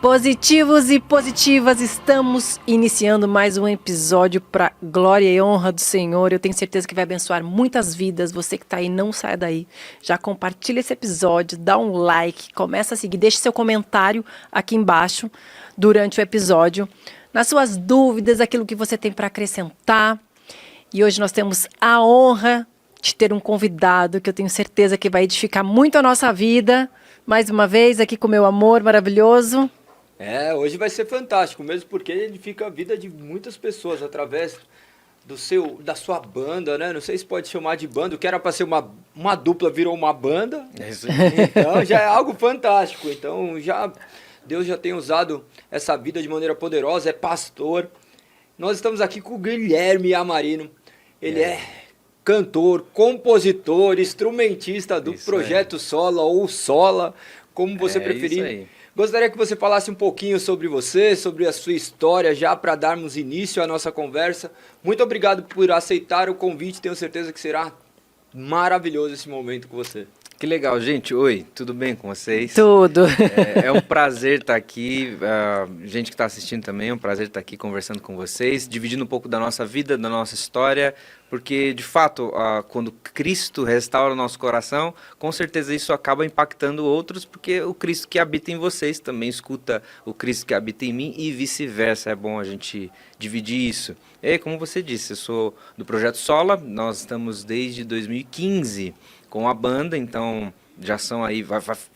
Positivos e positivas, estamos iniciando mais um episódio para glória e honra do Senhor. Eu tenho certeza que vai abençoar muitas vidas. Você que está aí, não saia daí. Já compartilha esse episódio, dá um like, começa a seguir, deixe seu comentário aqui embaixo durante o episódio. Nas suas dúvidas, aquilo que você tem para acrescentar. E hoje nós temos a honra de ter um convidado que eu tenho certeza que vai edificar muito a nossa vida. Mais uma vez, aqui com meu amor maravilhoso. Hoje vai ser fantástico, mesmo porque ele fica a vida de muitas pessoas através da sua banda, né? Não sei se pode chamar de banda, o que era para ser uma dupla virou uma banda. Então já é algo fantástico. Então Deus já tem usado essa vida de maneira poderosa, é pastor. Nós estamos aqui com o Guilherme Amarino. Ele é cantor, compositor, instrumentista do Projeto Sola ou Sola, como você preferir. Isso aí. Gostaria que você falasse um pouquinho sobre você, sobre a sua história, já para darmos início à nossa conversa. Muito obrigado por aceitar o convite, tenho certeza que será maravilhoso esse momento com você. Que legal, gente. Oi, tudo bem com vocês? Tudo. É um prazer estar aqui, gente que está assistindo também, é um prazer estar aqui conversando com vocês, dividindo um pouco da nossa vida, da nossa história, porque, de fato, quando Cristo restaura o nosso coração, com certeza isso acaba impactando outros, porque o Cristo que habita em vocês também escuta o Cristo que habita em mim e vice-versa. É bom a gente dividir isso. E, como você disse, eu sou do Projeto Sola, nós estamos desde 2015 com a banda, então já são aí,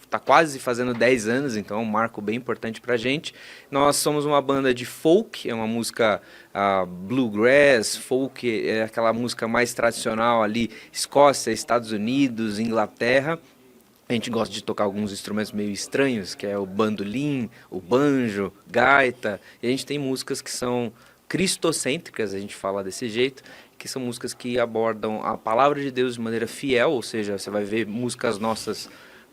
tá quase fazendo 10 anos, então é um marco bem importante pra gente. Nós somos uma banda de folk, é uma música bluegrass, folk, é aquela música mais tradicional ali, Escócia, Estados Unidos, Inglaterra. A gente gosta de tocar alguns instrumentos meio estranhos, que é o bandolim, o banjo, gaita, e a gente tem músicas que são cristocêntricas, a gente fala desse jeito, que são músicas que abordam a palavra de Deus de maneira fiel, ou seja, você vai ver músicas nossas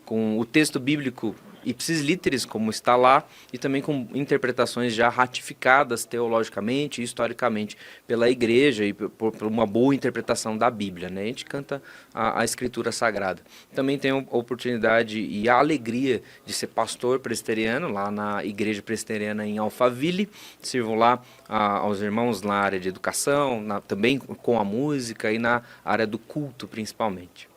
com o texto bíblico ipsis literis, como está lá, e também com interpretações já ratificadas teologicamente e historicamente pela igreja e por uma boa interpretação da Bíblia, né? A gente canta a Escritura Sagrada. Também tenho a oportunidade e a alegria de ser pastor presbiteriano lá na Igreja Presbiteriana em Alphaville. Sirvo lá aos irmãos na área de educação, também com a música e na área do culto principalmente.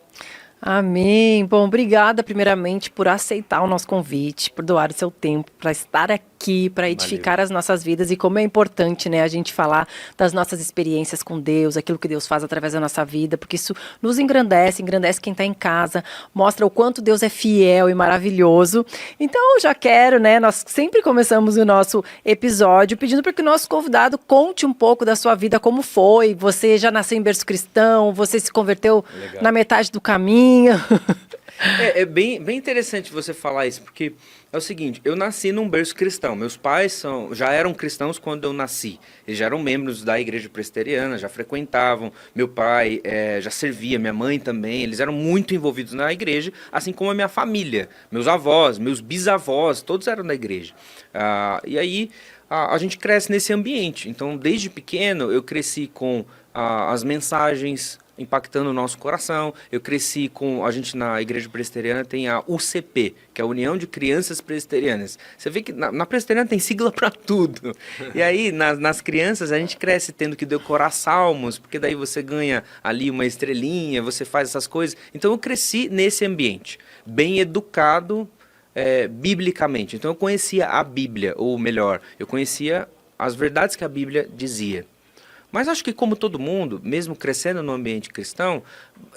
Amém. Bom, obrigada primeiramente por aceitar o nosso convite, por doar o seu tempo, para estar aqui, para edificar as nossas vidas. E como é importante, né, a gente falar das nossas experiências com Deus, aquilo que Deus faz através da nossa vida, porque isso nos engrandece quem está em casa, mostra o quanto Deus é fiel e maravilhoso. Então, eu já quero, né, nós sempre começamos o nosso episódio pedindo para que o nosso convidado conte um pouco da sua vida, como foi. Você já nasceu em berço cristão, você se converteu na metade do caminho. É bem interessante você falar isso, porque é o seguinte, eu nasci num berço cristão, meus pais já eram cristãos quando eu nasci, eles já eram membros da igreja presbiteriana, já frequentavam, meu pai já servia, minha mãe também, eles eram muito envolvidos na igreja, assim como a minha família, meus avós, meus bisavós, todos eram da igreja. E aí a gente cresce nesse ambiente, então desde pequeno eu cresci com as mensagens impactando o nosso coração. Eu cresci a gente na igreja presbiteriana tem a UCP, que é a União de Crianças Presbiterianas. Você vê que na presbiteriana tem sigla para tudo. E aí, nas crianças, a gente cresce tendo que decorar salmos, porque daí você ganha ali uma estrelinha, você faz essas coisas. Então eu cresci nesse ambiente, bem educado biblicamente. Então eu conhecia a Bíblia, ou melhor, eu conhecia as verdades que a Bíblia dizia. Mas acho que como todo mundo, mesmo crescendo no ambiente cristão,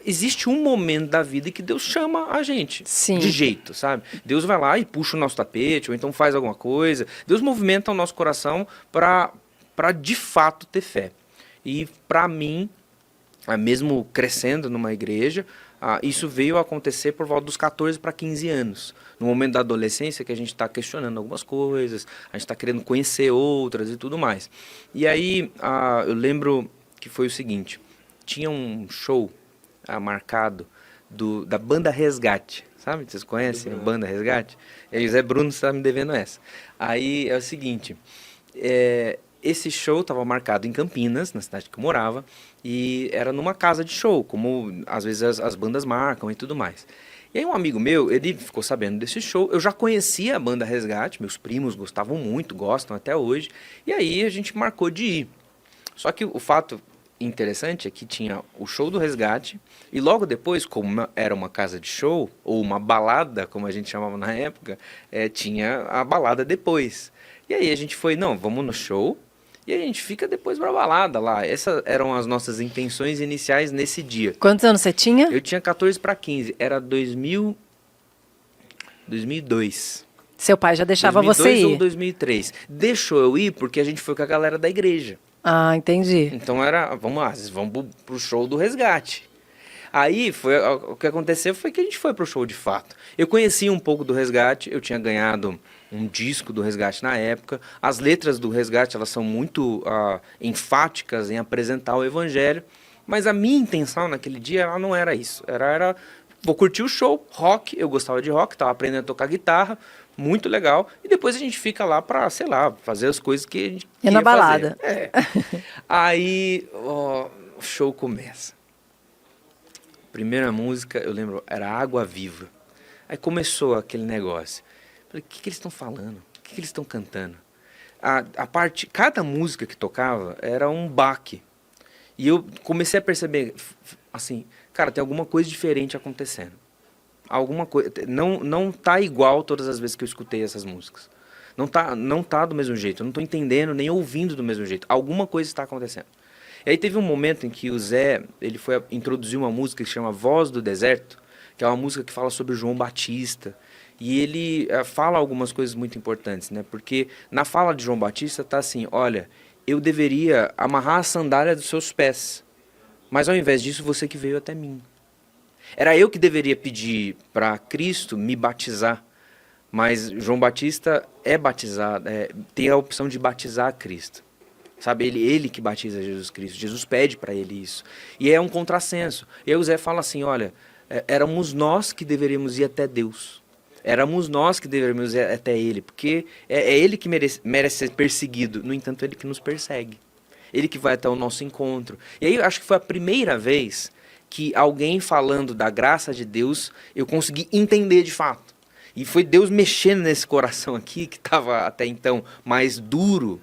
existe um momento da vida que Deus chama a gente. Sim. De jeito, sabe? Deus vai lá e puxa o nosso tapete, ou então faz alguma coisa. Deus movimenta o nosso coração para de fato ter fé. E para mim, mesmo crescendo numa igreja, isso veio a acontecer por volta dos 14 para 15 anos. No momento da adolescência que a gente está questionando algumas coisas, a gente está querendo conhecer outras e tudo mais. E aí eu lembro que foi o seguinte, tinha um show marcado da Banda Resgate, sabe? Vocês conhecem a Banda Resgate? E aí o Zé Bruno está me devendo essa. Aí é o seguinte, esse show estava marcado em Campinas, na cidade que eu morava, e era numa casa de show, como às vezes as bandas marcam e tudo mais. E aí um amigo meu, ele ficou sabendo desse show, eu já conhecia a banda Resgate, meus primos gostavam muito, gostam até hoje, e aí a gente marcou de ir. Só que o fato interessante é que tinha o show do Resgate, e logo depois, como era uma casa de show, ou uma balada, como a gente chamava na época, tinha a balada depois. E aí a gente foi, não, vamos no show, e a gente fica depois pra balada lá. Essas eram as nossas intenções iniciais nesse dia. Quantos anos você tinha? Eu tinha 14 para 15, era 2002. Seu pai já deixava 2002 você ou ir? 2003. Deixou eu ir porque a gente foi com a galera da igreja. Ah, entendi. Então era, vamos lá, vocês vão pro show do Resgate. Aí o que aconteceu foi que a gente foi pro show de fato. Eu conhecia um pouco do Resgate, eu tinha ganhado um disco do Resgate na época. As letras do Resgate, elas são muito enfáticas em apresentar o evangelho, mas a minha intenção naquele dia ela não era isso. Era vou curtir o show, rock, eu gostava de rock, estava aprendendo a tocar guitarra, muito legal, e depois a gente fica lá pra, sei lá, fazer as coisas que a gente E na balada. fazer. Aí o show começa. Primeira música, eu lembro, era Água Viva. Aí começou aquele negócio. Falei, o que eles estão falando? O que eles estão cantando? Cada música que tocava era um baque. E eu comecei a perceber, assim, cara, tem alguma coisa diferente acontecendo. Alguma coisa, não tá igual todas as vezes que eu escutei essas músicas. Não tá do mesmo jeito, eu não tô entendendo nem ouvindo do mesmo jeito. Alguma coisa está acontecendo. E aí teve um momento em que o Zé, ele foi introduzir uma música que se chama Voz do Deserto, que é uma música que fala sobre João Batista. E ele fala algumas coisas muito importantes, né? Porque na fala de João Batista tá assim, olha, eu deveria amarrar a sandália dos seus pés, mas ao invés disso você que veio até mim. Era eu que deveria pedir para Cristo me batizar, mas João Batista é batizado, tem a opção de batizar Cristo. Sabe, ele que batiza Jesus Cristo. Jesus pede para ele isso. E é um contrassenso. E aí o Zé fala assim, olha, éramos nós que deveríamos ir até Deus. Éramos nós que deveríamos ir até Ele, porque é Ele que merece ser perseguido. No entanto, Ele que nos persegue. Ele que vai até o nosso encontro. E aí eu acho que foi a primeira vez que alguém falando da graça de Deus, eu consegui entender de fato. E foi Deus mexendo nesse coração aqui, que estava até então mais duro,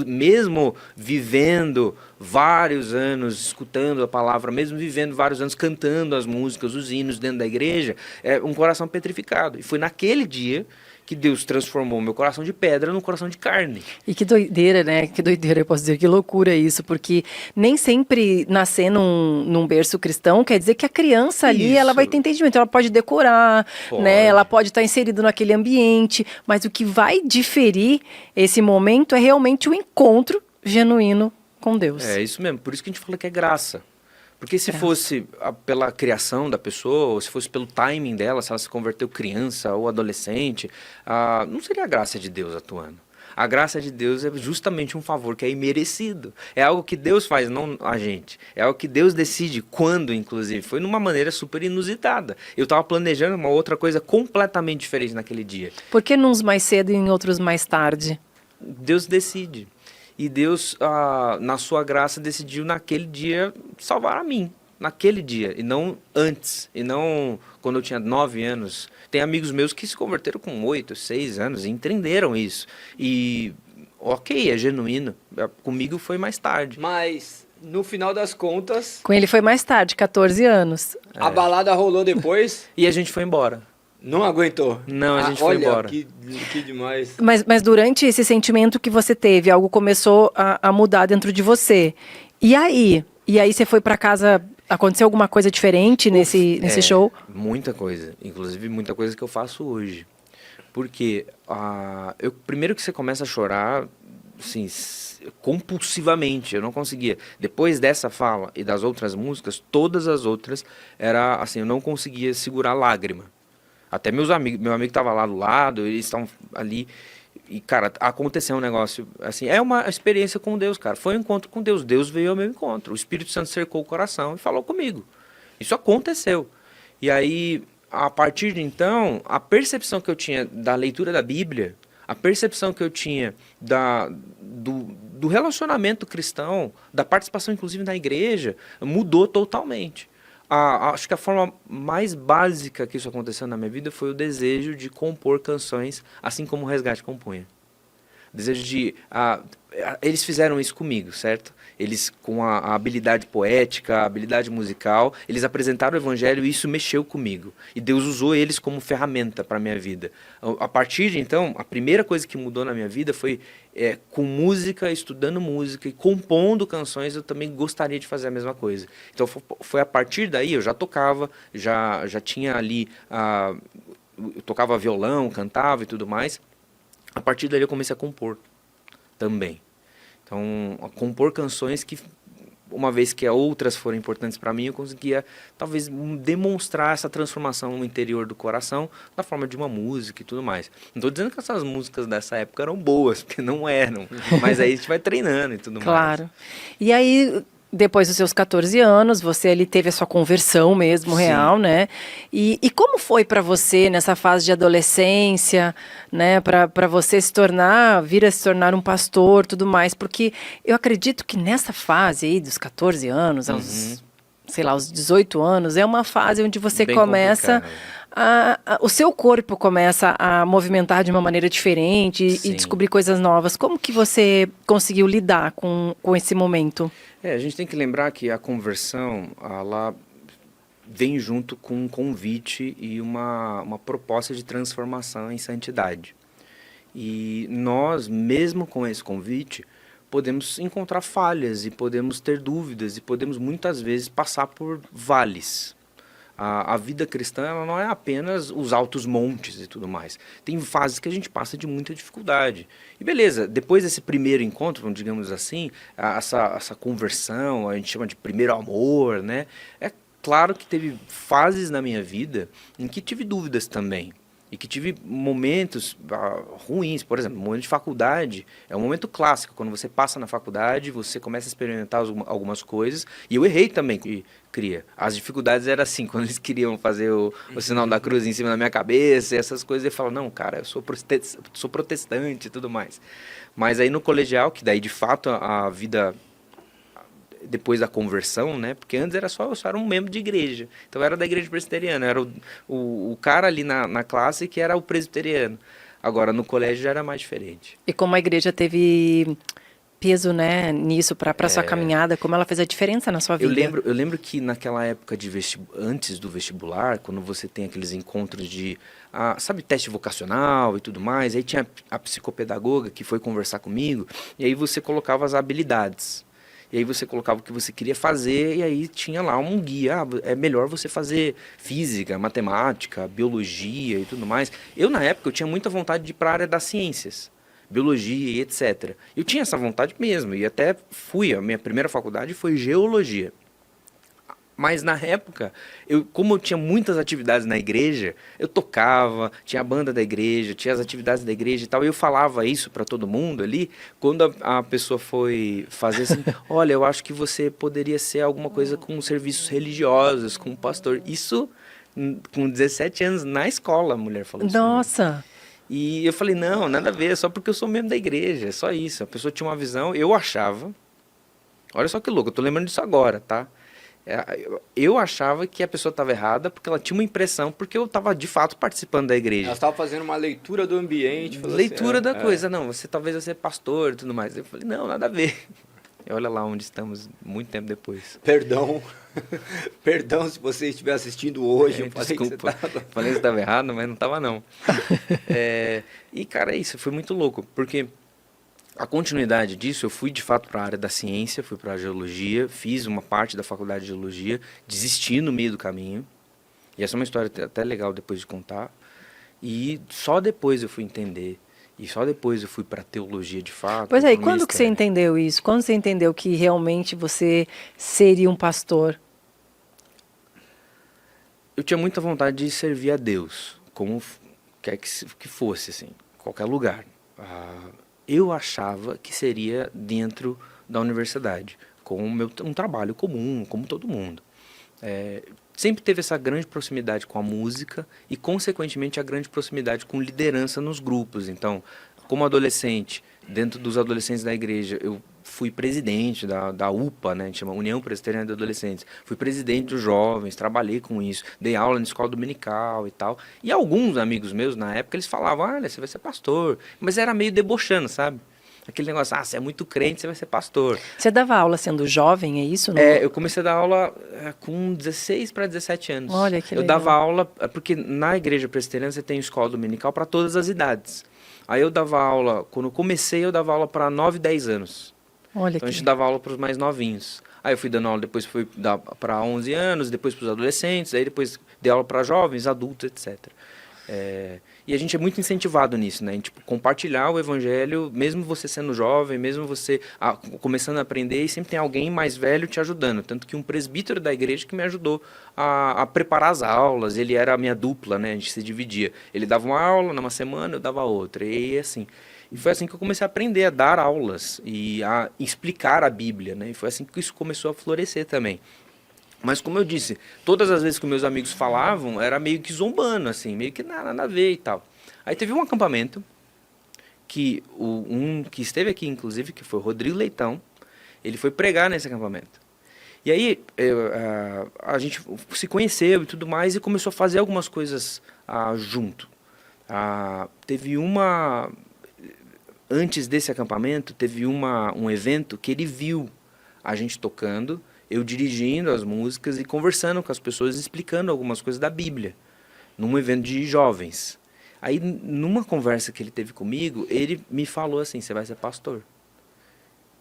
mesmo vivendo vários anos, escutando a palavra, mesmo vivendo vários anos, cantando as músicas, os hinos dentro da igreja, um coração petrificado. E foi naquele dia que Deus transformou meu coração de pedra num coração de carne. E que doideira, né? Que doideira, eu posso dizer, que loucura isso, porque nem sempre nascer num berço cristão quer dizer que a criança ali, ela vai ter entendimento, ela pode decorar, né? Ela pode estar inserida naquele ambiente, mas o que vai diferir esse momento é realmente o encontro genuíno com Deus. É isso mesmo, por isso que a gente fala que é graça. Porque se fosse pela criação da pessoa, ou se fosse pelo timing dela, se ela se converteu criança ou adolescente, não seria a graça de Deus atuando. A graça de Deus é justamente um favor que é imerecido. É algo que Deus faz, não a gente. É algo que Deus decide quando, inclusive. Foi numa maneira super inusitada. Eu estava planejando uma outra coisa completamente diferente naquele dia. Por que uns mais cedo e em outros mais tarde? Deus decide. E Deus, na sua graça, decidiu naquele dia salvar a mim. Naquele dia, e não antes. E não quando eu tinha 9 anos. Tem amigos meus que se converteram com 8, 6 anos e entenderam isso. E, ok, é genuíno. Comigo foi mais tarde. Mas, no final das contas, Com ele foi mais tarde, 14 anos. a balada rolou depois, E a gente foi embora. não aguentou. Não, a gente foi embora. Que demais. Mas durante esse sentimento que você teve, algo começou a mudar dentro de você. E aí? E aí você foi pra casa, aconteceu alguma coisa diferente nesse show? Muita coisa. Inclusive, muita coisa que eu faço hoje. Porque primeiro que você começa a chorar, assim, compulsivamente, eu não conseguia. Depois dessa fala e das outras músicas, todas as outras, era assim, eu não conseguia segurar lágrima. Até meu amigo estava lá do lado, eles estavam ali. E, cara, aconteceu um negócio, assim, é uma experiência com Deus, cara. Foi um encontro com Deus. Deus veio ao meu encontro. O Espírito Santo cercou o coração e falou comigo. Isso aconteceu. E aí, a partir de então, a percepção que eu tinha da leitura da Bíblia, a percepção que eu tinha do relacionamento cristão, da participação, inclusive, na igreja, mudou totalmente. Acho que a forma mais básica que isso aconteceu na minha vida foi o desejo de compor canções, assim como o Resgate compunha. Desejo de... eles fizeram isso comigo, certo? Eles, com a habilidade poética, a habilidade musical, eles apresentaram o evangelho e isso mexeu comigo. E Deus usou eles como ferramenta para a minha vida. A partir de então, a primeira coisa que mudou na minha vida foi com música, estudando música e compondo canções, eu também gostaria de fazer a mesma coisa. Então foi a partir daí, eu já tocava, já tinha ali... eu tocava violão, cantava e tudo mais. A partir daí eu comecei a compor também. Então, a compor canções que, uma vez que outras foram importantes para mim, eu conseguia talvez demonstrar essa transformação no interior do coração na forma de uma música e tudo mais. Não estou dizendo que essas músicas dessa época eram boas, porque não eram. Mas aí a gente vai treinando e tudo mais. Claro. E aí, depois dos seus 14 anos, você ali teve a sua conversão mesmo, Sim. real, né? E como foi para você nessa fase de adolescência, né? Para você vir a se tornar um pastor, tudo mais? Porque eu acredito que nessa fase aí dos 14 anos, aos, sei lá, aos 18 anos, é uma fase onde você Bem começa... complicado. o seu corpo começa a movimentar de uma maneira diferente e Sim. descobrir coisas novas. Como que você conseguiu lidar com esse momento? A gente tem que lembrar que a conversão, ela vem junto com um convite e uma proposta de transformação em santidade. E nós, mesmo com esse convite, podemos encontrar falhas e podemos ter dúvidas e podemos muitas vezes passar por vales. A vida cristã, ela não é apenas os altos montes e tudo mais. Tem fases que a gente passa de muita dificuldade. E beleza, depois desse primeiro encontro, digamos assim, essa conversão, a gente chama de primeiro amor, né? É claro que teve fases na minha vida em que tive dúvidas também. E que tive momentos ruins, por exemplo, momento de faculdade, é um momento clássico, quando você passa na faculdade, você começa a experimentar algumas coisas, e eu errei também, e cria. As dificuldades eram assim, quando eles queriam fazer o sinal da cruz em cima da minha cabeça, e essas coisas, eu falo, não, cara, eu sou protestante e tudo mais. Mas aí no colegial, que daí de fato a vida... depois da conversão, né? Porque antes eu só era um membro de igreja. Então eu era da igreja presbiteriana, era o cara ali na classe que era o presbiteriano. Agora, no colégio já era mais diferente. E como a igreja teve peso, né, nisso para sua caminhada, como ela fez a diferença na sua vida? Eu lembro que naquela época antes do vestibular, quando você tem aqueles encontros de, sabe, teste vocacional e tudo mais, aí tinha a psicopedagoga que foi conversar comigo, e aí você colocava as habilidades. E aí você colocava o que você queria fazer e aí tinha lá um guia. É melhor você fazer física, matemática, biologia e tudo mais. Eu, na época, eu tinha muita vontade de ir para a área das ciências, biologia e etc. Eu tinha essa vontade mesmo e até fui. A minha primeira faculdade foi geologia. Mas na época, como eu tinha muitas atividades na igreja, eu tocava, tinha a banda da igreja, tinha as atividades da igreja e tal, e eu falava isso para todo mundo ali, quando a pessoa foi fazer assim, olha, eu acho que você poderia ser alguma coisa com serviços religiosos, com um pastor. Isso com 17 anos na escola, a mulher falou isso. Nossa! E eu falei, não, nada a ver, é só porque eu sou membro da igreja, é só isso. A pessoa tinha uma visão, eu achava, olha só que louco, eu tô lembrando disso agora, tá? Eu achava que a pessoa estava errada porque ela tinha uma impressão, porque eu estava de fato participando da igreja. Ela estava fazendo uma leitura do ambiente. Leitura da coisa, não, talvez você é pastor e tudo mais. Eu falei, não, nada a ver. E olha lá onde estamos muito tempo depois. Perdão, perdão se você estiver assistindo hoje. Eu falei desculpa, que você falei que estava errado, mas não estava não. E cara, isso foi muito louco, porque... A continuidade disso, eu fui de fato para a área da ciência, fui para a geologia, fiz uma parte da faculdade de geologia, desisti no meio do caminho. E essa é uma história até legal depois de contar. E só depois eu fui entender. E só depois eu fui para a teologia de fato. Pois é, e quando que você entendeu isso? Quando você entendeu que realmente você seria um pastor? Eu tinha muita vontade de servir a Deus, como quer que fosse, assim, qualquer lugar. Eu achava que seria dentro da universidade, com um trabalho comum, como todo mundo. Sempre teve essa grande proximidade com a música e, consequentemente, a grande proximidade com liderança nos grupos. Então, como adolescente, dentro dos adolescentes da igreja, eu fui presidente da UPA, né, a gente chama União Presbiteriana de Adolescentes. Fui presidente dos jovens, trabalhei com isso, dei aula na escola dominical e tal. E alguns amigos meus, na época, eles falavam, olha, você vai ser pastor. Mas era meio debochando, sabe? Aquele negócio, você é muito crente, você vai ser pastor. Você dava aula sendo jovem, é isso? Eu comecei a dar aula com 16 para 17 anos. Olha que legal. Eu dava aula, porque na igreja presbiteriana você tem escola dominical para todas as idades. Aí eu dava aula, quando eu comecei, eu dava aula para 9, 10 anos. Olha Então a que gente dava aula para os mais novinhos. Aí eu fui dando aula, depois fui dar para 11 anos, depois para os adolescentes, aí depois dei aula para jovens, adultos, etc. E a gente é muito incentivado nisso, né? Em, tipo, compartilhar o evangelho, mesmo você sendo jovem, mesmo você começando a aprender, e sempre tem alguém mais velho te ajudando. Tanto que um presbítero da igreja que me ajudou a preparar as aulas, ele era a minha dupla, né? A gente se dividia. Ele dava uma aula numa semana, eu dava outra, e assim. E foi assim que eu comecei a aprender a dar aulas e a explicar a Bíblia, né? E foi assim que isso começou a florescer também. Mas como eu disse, todas as vezes que meus amigos falavam, era meio que zombando, assim, meio que nada a ver e tal. Aí teve um acampamento, que um que esteve aqui, inclusive, que foi o Rodrigo Leitão, ele foi pregar nesse acampamento. E aí a gente se conheceu e tudo mais e começou a fazer algumas coisas junto. Antes desse acampamento, teve um evento que ele viu a gente tocando, eu dirigindo as músicas e conversando com as pessoas, explicando algumas coisas da Bíblia, num evento de jovens. Aí, numa conversa que ele teve comigo, ele me falou assim, você vai ser pastor.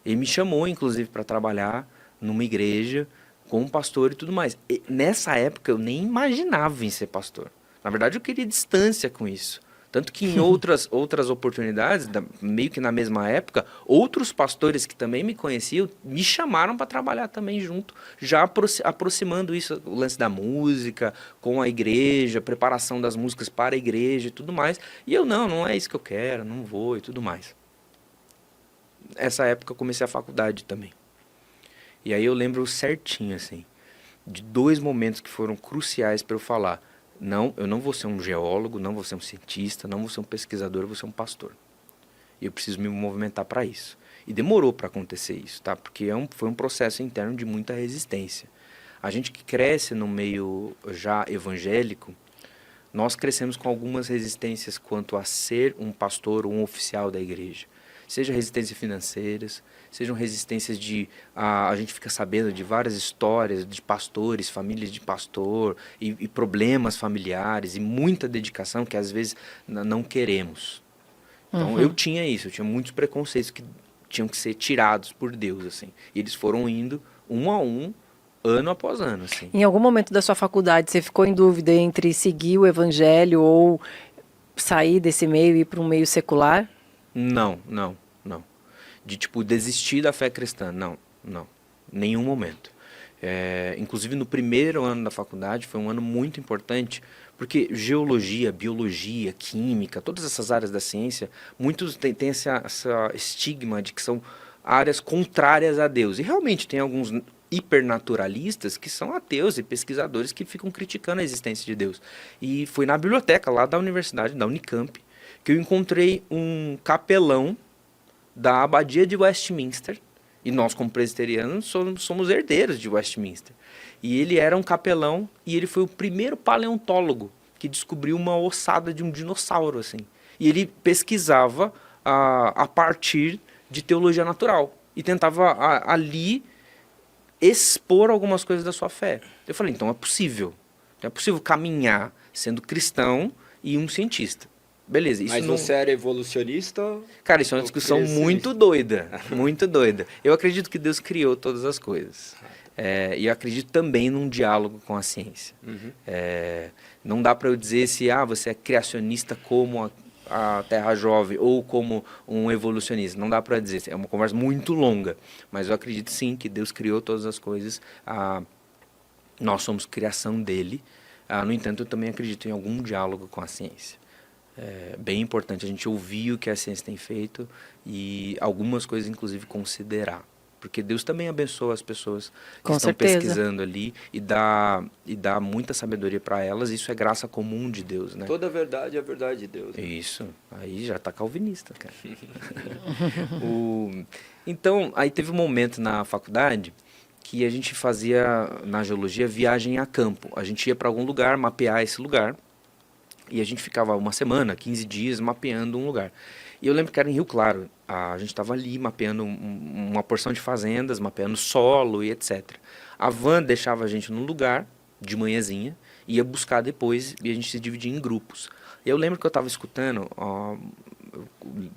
Ele me chamou, inclusive, para trabalhar numa igreja, como pastor e tudo mais. E, nessa época, eu nem imaginava em ser pastor. Na verdade, eu queria distância com isso. Tanto que em outras oportunidades, meio que na mesma época, outros pastores que também me conheciam me chamaram para trabalhar também junto, já aproximando isso, o lance da música, com a igreja, preparação das músicas para a igreja e tudo mais. E eu, não é isso que eu quero, não vou e tudo mais. Essa época eu comecei a faculdade também. E aí eu lembro certinho, assim, de 2 momentos que foram cruciais para eu falar: não, eu não vou ser um geólogo, não vou ser um cientista, não vou ser um pesquisador, eu vou ser um pastor. E eu preciso me movimentar para isso. E demorou para acontecer isso, tá? Porque foi um processo interno de muita resistência. A gente que cresce no meio já evangélico, nós crescemos com algumas resistências quanto a ser um pastor ou um oficial da igreja. Seja resistências financeiras, sejam resistências a gente fica sabendo de várias histórias de pastores, famílias de pastor, e problemas familiares, e muita dedicação que às vezes não queremos. Então eu tinha isso, eu tinha muitos preconceitos que tinham que ser tirados por Deus, assim. E eles foram indo um a um, ano após ano, assim. Em algum momento da sua faculdade, você ficou em dúvida entre seguir o evangelho ou sair desse meio e ir para um meio secular? Não. De, tipo, desistir da fé cristã. Não. Nenhum momento. Inclusive, no primeiro ano da faculdade, foi um ano muito importante, porque geologia, biologia, química, todas essas áreas da ciência, muitos têm essa estigma de que são áreas contrárias a Deus. E realmente tem alguns hipernaturalistas que são ateus e pesquisadores que ficam criticando a existência de Deus. E foi na biblioteca lá da universidade, da Unicamp, que eu encontrei um capelão da Abadia de Westminster, e nós como presbiterianos somos herdeiros de Westminster. E ele era um capelão e ele foi o primeiro paleontólogo que descobriu uma ossada de um dinossauro, assim. E ele pesquisava a partir de teologia natural e tentava ali expor algumas coisas da sua fé. Eu falei, então é possível caminhar sendo cristão e um cientista. Beleza, isso. Mas você era evolucionista? Cara, isso é uma discussão muito doida, muito doida. Eu acredito que Deus criou todas as coisas. E eu acredito também num diálogo com a ciência. Não dá para eu dizer se você é criacionista como a Terra Jovem ou como um evolucionista. Não dá para dizer. É uma conversa muito longa. Mas eu acredito sim que Deus criou todas as coisas. Nós somos criação dele. No entanto, eu também acredito em algum diálogo com a ciência. É bem importante a gente ouvir o que a ciência tem feito e algumas coisas, inclusive, considerar. Porque Deus também abençoa as pessoas que Com estão certeza. pesquisando ali e dá muita sabedoria para elas. Isso é graça comum de Deus, né? Toda a verdade é a verdade de Deus. Né? Isso, aí já tá calvinista, cara. Então, aí teve um momento na faculdade que a gente fazia, na geologia, viagem a campo. A gente ia para algum lugar, mapear esse lugar, e a gente ficava uma semana, 15 dias, mapeando um lugar. E eu lembro que era em Rio Claro, a gente estava ali mapeando uma porção de fazendas, mapeando solo e etc. A van deixava a gente num lugar, de manhãzinha, ia buscar depois, e a gente se dividia em grupos. Eu lembro que eu estava escutando, eu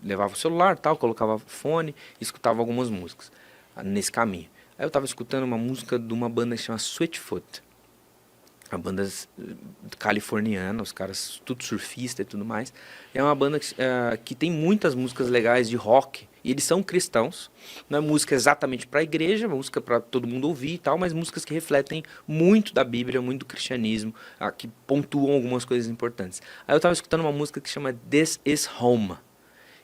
levava o celular, tal, colocava fone, e escutava algumas músicas nesse caminho. Aí eu estava escutando uma música de uma banda que chama Sweetfoot, uma banda californiana, os caras tudo surfista e tudo mais. É uma banda que tem muitas músicas legais de rock, e eles são cristãos, não é música exatamente para a igreja, música para todo mundo ouvir e tal, mas músicas que refletem muito da Bíblia, muito do cristianismo, que pontuam algumas coisas importantes. Aí eu estava escutando uma música que chama This Is Home,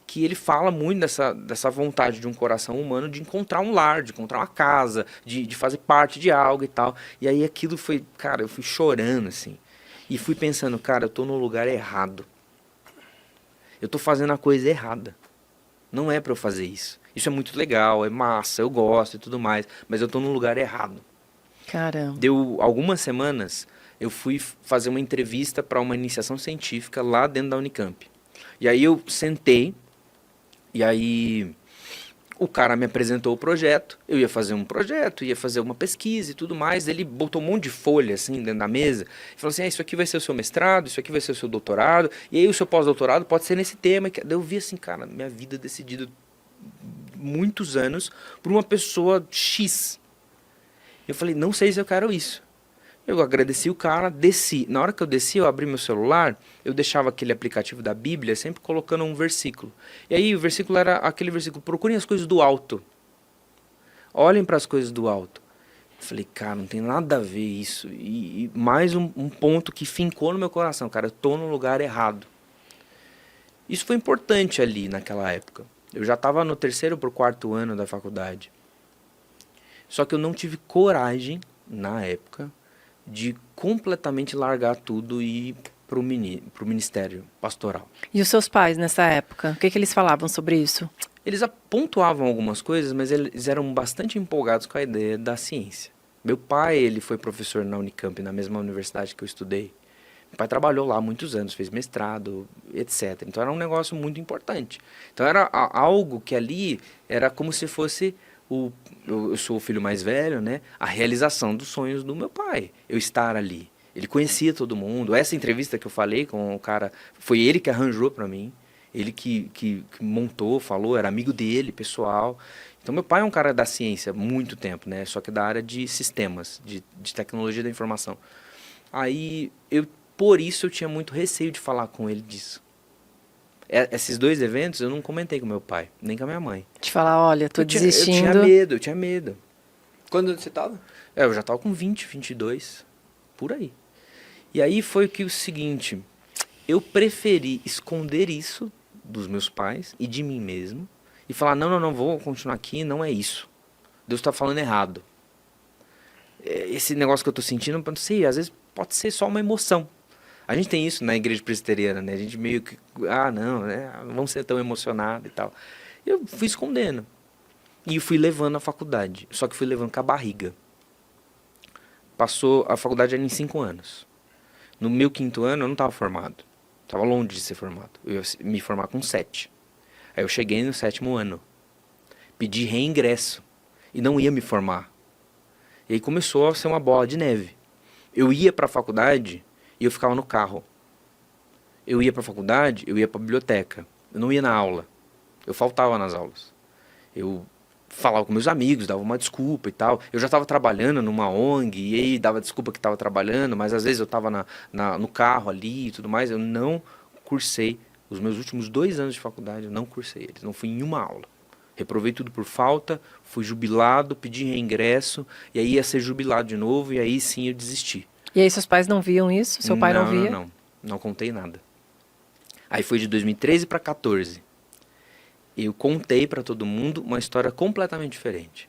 que ele fala muito dessa vontade de um coração humano de encontrar um lar, de encontrar uma casa, de fazer parte de algo e tal. E aí aquilo foi, cara, eu fui chorando, assim. E fui pensando, cara, eu tô no lugar errado. Eu tô fazendo a coisa errada. Não é pra eu fazer isso. Isso é muito legal, é massa, eu gosto e tudo mais, mas eu tô no lugar errado. Caramba. Deu algumas semanas, eu fui fazer uma entrevista para uma iniciação científica lá dentro da Unicamp. E aí eu sentei, e aí o cara me apresentou o projeto, eu ia fazer um projeto, ia fazer uma pesquisa e tudo mais, ele botou um monte de folha assim dentro da mesa, e falou assim, isso aqui vai ser o seu mestrado, isso aqui vai ser o seu doutorado, e aí o seu pós-doutorado pode ser nesse tema. Daí eu vi assim, cara, minha vida decidida muitos anos por uma pessoa X. Eu falei, não sei se eu quero isso. Eu agradeci o cara, desci. Na hora que eu desci, eu abri meu celular, eu deixava aquele aplicativo da Bíblia sempre colocando um versículo. E aí o versículo era aquele versículo, procurem as coisas do alto. Olhem para as coisas do alto. Eu falei, cara, não tem nada a ver isso. E mais um ponto que fincou no meu coração, cara, eu tô no lugar errado. Isso foi importante ali naquela época. Eu já estava no 3º para o 4º ano da faculdade. Só que eu não tive coragem, na época, de completamente largar tudo e ir para o ministério pastoral. E os seus pais nessa época? O que eles falavam sobre isso? Eles pontuavam algumas coisas, mas eles eram bastante empolgados com a ideia da ciência. Meu pai, ele foi professor na Unicamp, na mesma universidade que eu estudei. Meu pai trabalhou lá há muitos anos, fez mestrado, etc. Então era um negócio muito importante. Então era algo que ali era como se fosse eu sou o filho mais velho, né? A realização dos sonhos do meu pai. Eu estar ali. Ele conhecia todo mundo. Essa entrevista que eu falei com o cara, foi ele que arranjou para mim. Ele que montou, falou, era amigo dele, pessoal. Então meu pai é um cara da ciência há muito tempo, né? Só que da área de sistemas, de tecnologia da informação. Aí, por isso eu tinha muito receio de falar com ele disso. Esses 2 eventos eu não comentei com meu pai, nem com a minha mãe. De falar, olha, tô desistindo. Eu tinha medo. Quando você estava? Eu já estava com 20, 22, por aí. E aí foi o seguinte, eu preferi esconder isso dos meus pais e de mim mesmo e falar, não, vou continuar aqui, não é isso. Deus está falando errado. Esse negócio que eu estou sentindo, não sei, às vezes pode ser só uma emoção. A gente tem isso na igreja presbiteriana, né? A gente meio que, não, né? Não vamos ser tão emocionado e tal. Eu fui escondendo. E fui levando a faculdade. Só que fui levando com a barriga. A faculdade era em 5 anos. No meu 5º ano eu não estava formado. Estava longe de ser formado. Eu ia me formar com 7. Aí eu cheguei no 7º ano. Pedi reingresso. E não ia me formar. E aí começou a ser uma bola de neve. Eu ia para a faculdade e eu ficava no carro. Eu ia para a faculdade, eu ia para a biblioteca. Eu não ia na aula. Eu faltava nas aulas. Eu falava com meus amigos, dava uma desculpa e tal. Eu já estava trabalhando numa ONG, e aí dava desculpa que estava trabalhando, mas às vezes eu estava no carro ali e tudo mais. Eu não cursei. Os meus últimos 2 anos de faculdade, eu não cursei eles. Não fui em uma aula. Reprovei tudo por falta, fui jubilado, pedi reingresso, e aí ia ser jubilado de novo, e aí sim eu desisti. E aí seus pais não viam isso? Seu pai não via? Não contei nada. Aí foi de 2013 para 2014. Eu contei para todo mundo uma história completamente diferente.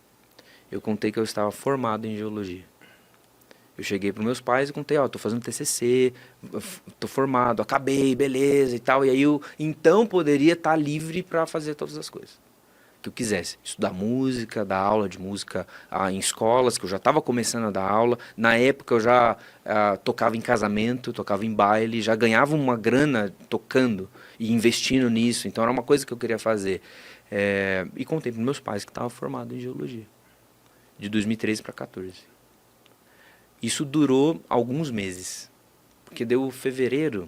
eu contei que eu estava formado em geologia. Eu cheguei para meus pais e contei, ó, tô fazendo TCC, tô formado, acabei, beleza e tal. E aí eu, então, poderia estar livre para fazer todas as coisas que eu quisesse. Estudar música, dar aula de música em escolas, que eu já estava começando a dar aula. Na época eu já tocava em casamento, tocava em baile, já ganhava uma grana tocando e investindo nisso. Então era uma coisa que eu queria fazer. E contei para meus pais que estava formado em geologia, de 2013 para 2014. Isso durou alguns meses, porque deu fevereiro,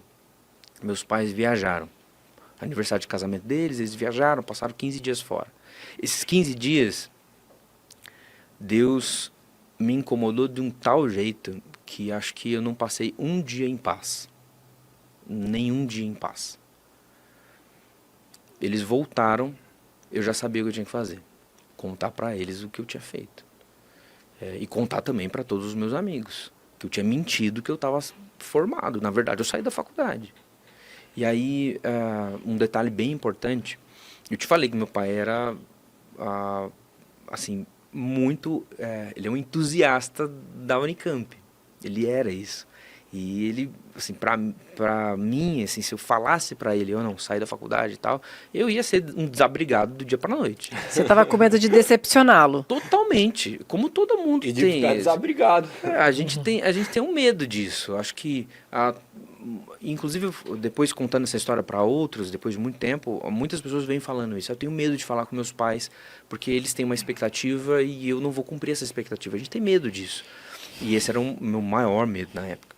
meus pais viajaram. Aniversário de casamento deles, eles viajaram, passaram 15 dias fora. Esses 15 dias, Deus me incomodou de um tal jeito que acho que eu não passei um dia em paz. Nenhum dia em paz. Eles voltaram, eu já sabia o que eu tinha que fazer. Contar para eles o que eu tinha feito. E contar também para todos os meus amigos que eu tinha mentido que eu estava formado. Na verdade, eu saí da faculdade. E aí, um detalhe bem importante, eu te falei que meu pai era, assim, muito... ele é um entusiasta da Unicamp. Ele era isso. E ele, assim, pra mim, assim, se eu falasse pra ele, eu não saí da faculdade e tal, eu ia ser um desabrigado do dia pra noite. Você estava com medo de decepcioná-lo. Totalmente. Como todo mundo E de tem. ficar desabrigado. A gente tem um medo disso. Acho que, inclusive, depois contando essa história para outros, depois de muito tempo, muitas pessoas vêm falando isso. Eu tenho medo de falar com meus pais, porque eles têm uma expectativa e eu não vou cumprir essa expectativa. A gente tem medo disso. E esse era o meu maior medo na época.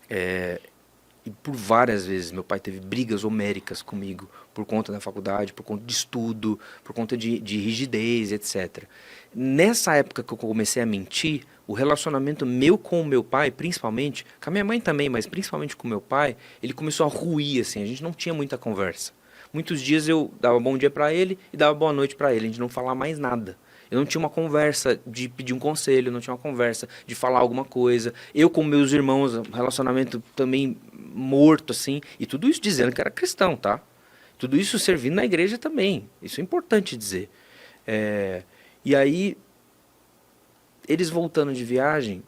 E por várias vezes meu pai teve brigas homéricas comigo por conta da faculdade, por conta de estudo, por conta de rigidez, etc. Nessa época que eu comecei a mentir, o relacionamento meu com o meu pai, principalmente, com a minha mãe também, mas principalmente com o meu pai, ele começou a ruir, assim, a gente não tinha muita conversa. Muitos dias eu dava bom dia para ele e dava boa noite para ele, a gente não falava mais nada. Eu não tinha uma conversa de pedir um conselho, eu não tinha uma conversa de falar alguma coisa. Eu com meus irmãos, um relacionamento também morto, assim. E tudo isso dizendo que era cristão, tá? Tudo isso servindo na igreja também. Isso é importante dizer. E aí, eles voltando de viagem,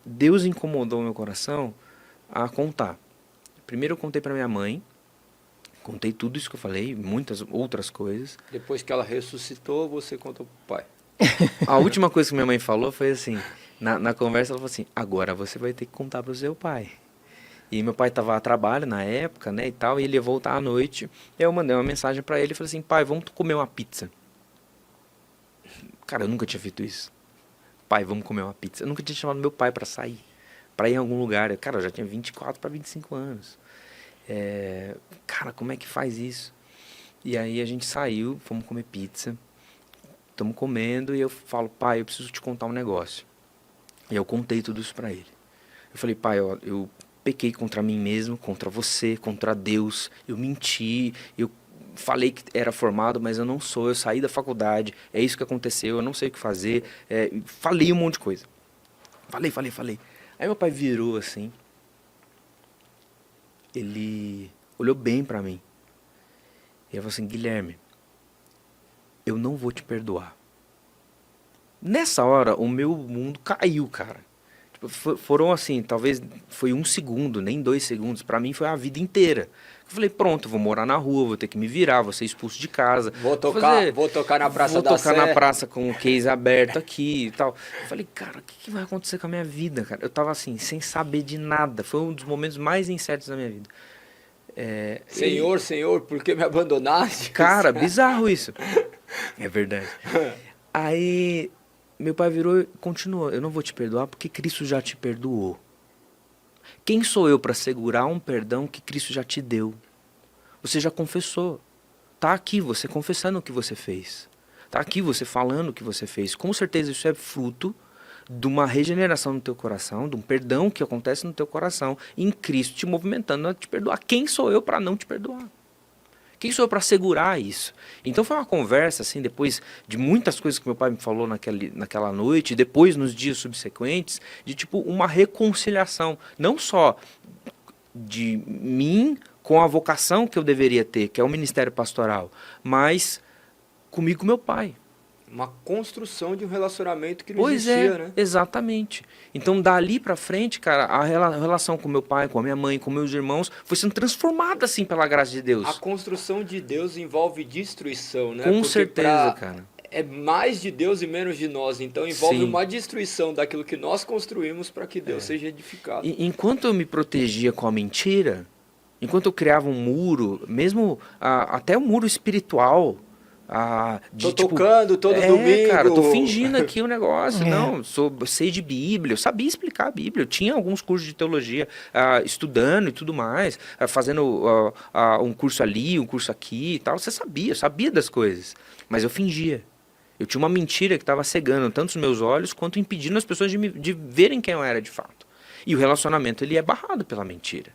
Deus incomodou meu coração a contar. Primeiro eu contei para minha mãe. Contei tudo isso que eu falei, muitas outras coisas. Depois que ela ressuscitou, você contou pro pai. A última coisa que minha mãe falou foi assim, na conversa ela falou assim, agora você vai ter que contar pro seu pai. E meu pai estava a trabalho na época, né, e tal, e ele ia voltar à noite. E eu mandei uma mensagem para ele e falei assim, pai, vamos comer uma pizza. Cara, eu nunca tinha feito isso. Pai, vamos comer uma pizza. Eu nunca tinha chamado meu pai para sair, para ir em algum lugar. Cara, eu já tinha 24 para 25 anos. Cara, como é que faz isso? E aí a gente saiu, fomos comer pizza, estamos comendo e eu falo, pai, eu preciso te contar um negócio. E eu contei tudo isso para ele. Eu falei, pai, eu pequei contra mim mesmo, contra você, contra Deus, eu menti, eu falei que era formado, mas eu não sou, eu saí da faculdade, é isso que aconteceu, eu não sei o que fazer, falei um monte de coisa. Falei. Aí meu pai virou assim, ele olhou bem pra mim. E ele falou assim, Guilherme, eu não vou te perdoar. Nessa hora, o meu mundo caiu, cara. Tipo, foram assim, talvez foi 1 segundo, nem 2 segundos. Pra mim foi a vida inteira. Eu falei, pronto, vou morar na rua, vou ter que me virar, vou ser expulso de casa. Vou tocar na Praça da Sé. Vou tocar na praça com o case aberto aqui e tal. Eu falei, cara, o que vai acontecer com a minha vida, cara? Eu tava assim, sem saber de nada. Foi um dos momentos mais incertos da minha vida. Senhor, por que me abandonaste? Cara, bizarro isso. É verdade. Aí, meu pai virou e continuou. Eu não vou te perdoar porque Cristo já te perdoou. Quem sou eu para segurar um perdão que Cristo já te deu? Você já confessou. Tá aqui você confessando o que você fez. Tá aqui você falando o que você fez. Com certeza isso é fruto de uma regeneração no teu coração, de um perdão que acontece no teu coração, em Cristo te movimentando a te perdoar. Quem sou eu para não te perdoar? Quem sou eu para segurar isso? Então foi uma conversa, assim, depois de muitas coisas que meu pai me falou naquela noite, e depois nos dias subsequentes, de tipo uma reconciliação, não só de mim com a vocação que eu deveria ter, que é o ministério pastoral, mas comigo e com meu pai. uma construção de um relacionamento que não Pois existia, é, né? exatamente. Então, dali pra frente, cara, a relação com meu pai, com a minha mãe, com meus irmãos, foi sendo transformada, assim, pela graça de A Deus. construção de Deus envolve destruição, né? Com Porque certeza, cara. é mais de Deus e menos de nós. Então envolve Sim. uma destruição daquilo que nós construímos para que Deus seja edificado. Enquanto eu me protegia com a mentira, enquanto eu criava um muro, mesmo até um muro espiritual, Tô tocando todo domingo. cara, eu tô fingindo aqui o negócio. Não, sei de Bíblia, eu sabia explicar a Bíblia, eu tinha alguns cursos de teologia, estudando e tudo mais, fazendo um curso ali, um curso aqui e tal. Eu sabia das coisas, mas eu fingia. Eu tinha uma mentira que estava cegando tanto os meus olhos quanto impedindo as pessoas de verem quem eu era de fato. E o relacionamento, ele é barrado pela mentira.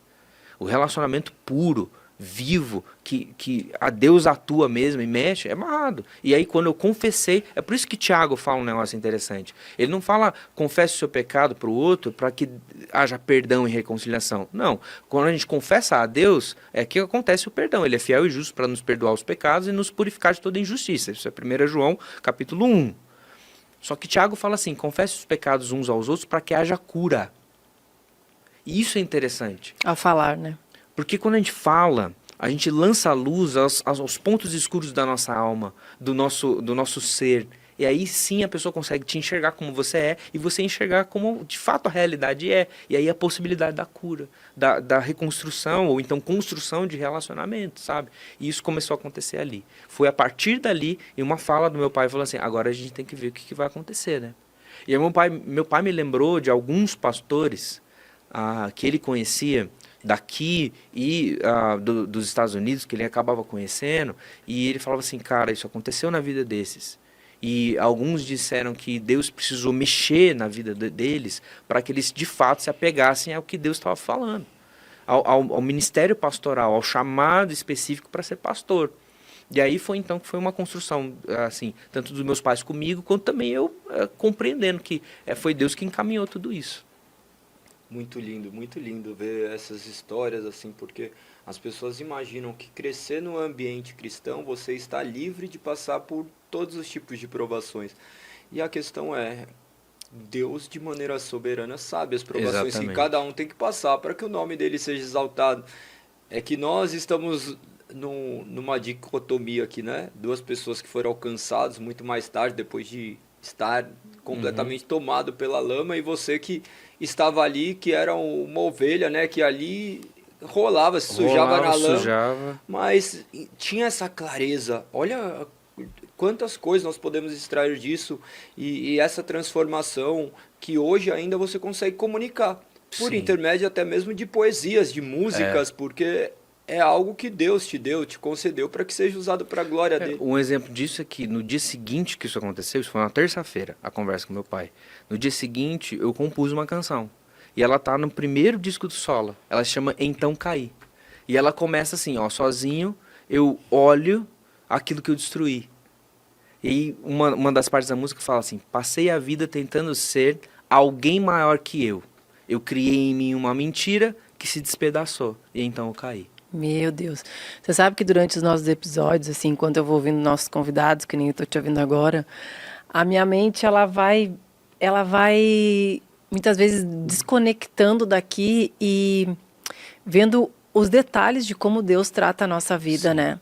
O relacionamento puro, vivo, que a Deus atua mesmo e mexe, é barrado. E aí quando eu confessei, é por isso que Tiago fala um negócio interessante. Ele não fala, confesse o seu pecado para o outro, para que haja perdão e reconciliação. Não, quando a gente confessa a Deus, é que acontece o perdão. Ele é fiel e justo para nos perdoar os pecados e nos purificar de toda injustiça. Isso é 1 João, capítulo 1. Só que Tiago fala assim, confesse os pecados uns aos outros para que haja cura. E isso é interessante. Ao falar, né? Porque quando a gente fala, a gente lança a luz aos pontos escuros da nossa alma, do nosso ser. E aí sim a pessoa consegue te enxergar como você é e você enxergar como de fato a realidade é. E aí a possibilidade da cura, da reconstrução ou então construção de relacionamento, sabe? E isso começou a acontecer ali. Foi a partir dali, e uma fala do meu pai falou assim, agora a gente tem que ver o que vai acontecer, né? E aí meu pai me lembrou de alguns pastores que ele conhecia daqui e dos Estados Unidos, que ele acabava conhecendo, e ele falava assim, cara, isso aconteceu na vida desses. E alguns disseram que Deus precisou mexer na vida deles para que eles de fato se apegassem ao que Deus estava falando, ao ministério pastoral, ao chamado específico para ser pastor. E aí foi então que foi uma construção, assim, tanto dos meus pais comigo, quanto também eu compreendendo que foi Deus que encaminhou tudo isso. Muito lindo ver essas histórias, assim, porque as pessoas imaginam que crescer no ambiente cristão, você está livre de passar por todos os tipos de provações. E a questão é, Deus, de maneira soberana, sabe as provações Exatamente. que cada um tem que passar para que o nome dele seja exaltado. É que nós estamos numa dicotomia aqui, né? Duas pessoas que foram alcançadas muito mais tarde, depois de estar completamente tomado pela lama, e você que estava ali, que era uma ovelha, né? Que ali rolava, se sujava na lama, mas tinha essa clareza. Olha quantas coisas nós podemos extrair disso, e essa transformação que hoje ainda você consegue comunicar, por Sim. intermédio até mesmo de poesias, de músicas, porque é algo que Deus te deu, te concedeu para que seja usado para a glória dele. Um exemplo disso é que no dia seguinte que isso aconteceu, isso foi uma terça-feira, a conversa com meu pai. No dia seguinte, eu compus uma canção. E ela tá no primeiro disco do Sola. Ela se chama Então Caí. E ela começa assim, ó, sozinho, eu olho aquilo que eu destruí. E aí, uma das partes da música fala assim, passei a vida tentando ser alguém maior que eu. Eu criei em mim uma mentira que se despedaçou. E então eu caí. Meu Deus. Você sabe que durante os nossos episódios, assim, enquanto eu vou ouvindo nossos convidados, que nem eu tô te ouvindo agora, a minha mente, ela vai muitas vezes desconectando daqui e vendo os detalhes de como Deus trata a nossa vida, Sim. né?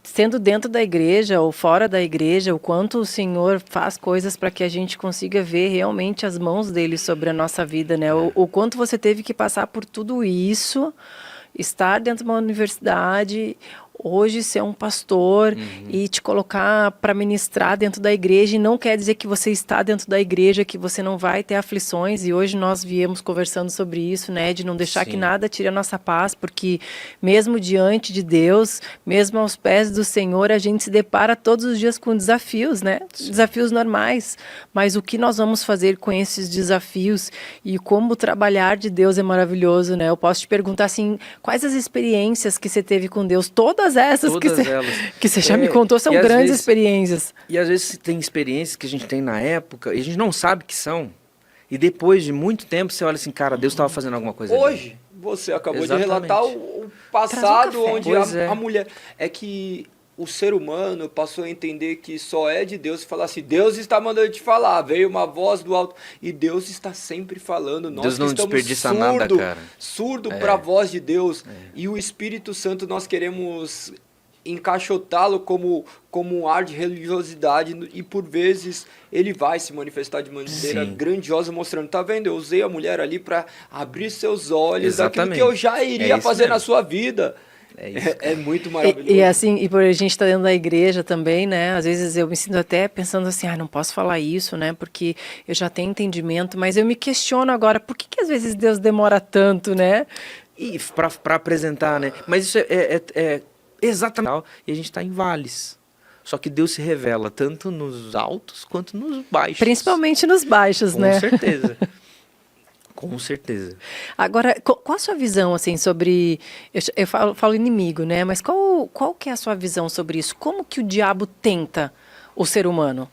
Sendo dentro da igreja ou fora da igreja, o quanto o Senhor faz coisas para que a gente consiga ver realmente as mãos dele sobre a nossa vida, né? O quanto você teve que passar por tudo isso, estar dentro de uma universidade, hoje ser um pastor e te colocar para ministrar dentro da igreja, e não quer dizer que você está dentro da igreja, que você não vai ter aflições, e hoje nós viemos conversando sobre isso, né, de não deixar Sim. que nada tire a nossa paz, porque mesmo diante de Deus, mesmo aos pés do Senhor, a gente se depara todos os dias com desafios, né, desafios normais, mas o que nós vamos fazer com esses desafios e como o trabalhar de Deus é maravilhoso, né? Eu posso te perguntar assim, quais as experiências que você teve com Deus? Todas essas Todas que elas. você já me contou são e às grandes vezes- experiências. E às vezes tem experiências que a gente tem na época e a gente não sabe que são. E depois de muito tempo você olha assim, cara, Deus estava fazendo alguma coisa ali. Hoje, você acabou Exatamente. de relatar o Traz um passado café. onde Pois é. a mulher... É que o ser humano passou a entender que só é de Deus e falar assim, Deus está mandando te falar, veio uma voz do alto, e Deus está sempre falando, nós Deus não que estamos desperdiça nada, cara. surdo para a voz de Deus, e o Espírito Santo nós queremos encaixotá-lo como um ar de religiosidade, e por vezes ele vai se manifestar de maneira grandiosa, mostrando, tá vendo, eu usei a mulher ali para abrir seus olhos daquilo que eu já iria fazer na sua vida. É muito maravilhoso. E assim, e por a gente estar dentro da igreja também, né? Às vezes eu me sinto até pensando assim, não posso falar isso, né? Porque eu já tenho entendimento, mas eu me questiono agora, por que às vezes Deus demora tanto, né? E para apresentar, né? Mas isso é exatamente. E a gente está em vales. Só que Deus se revela tanto nos altos quanto nos baixos. Principalmente nos baixos, né? Com certeza. Com certeza. Agora, qual a sua visão, assim, sobre... Eu falo inimigo, né? Mas qual que é a sua visão sobre isso? Como que o diabo tenta o ser humano?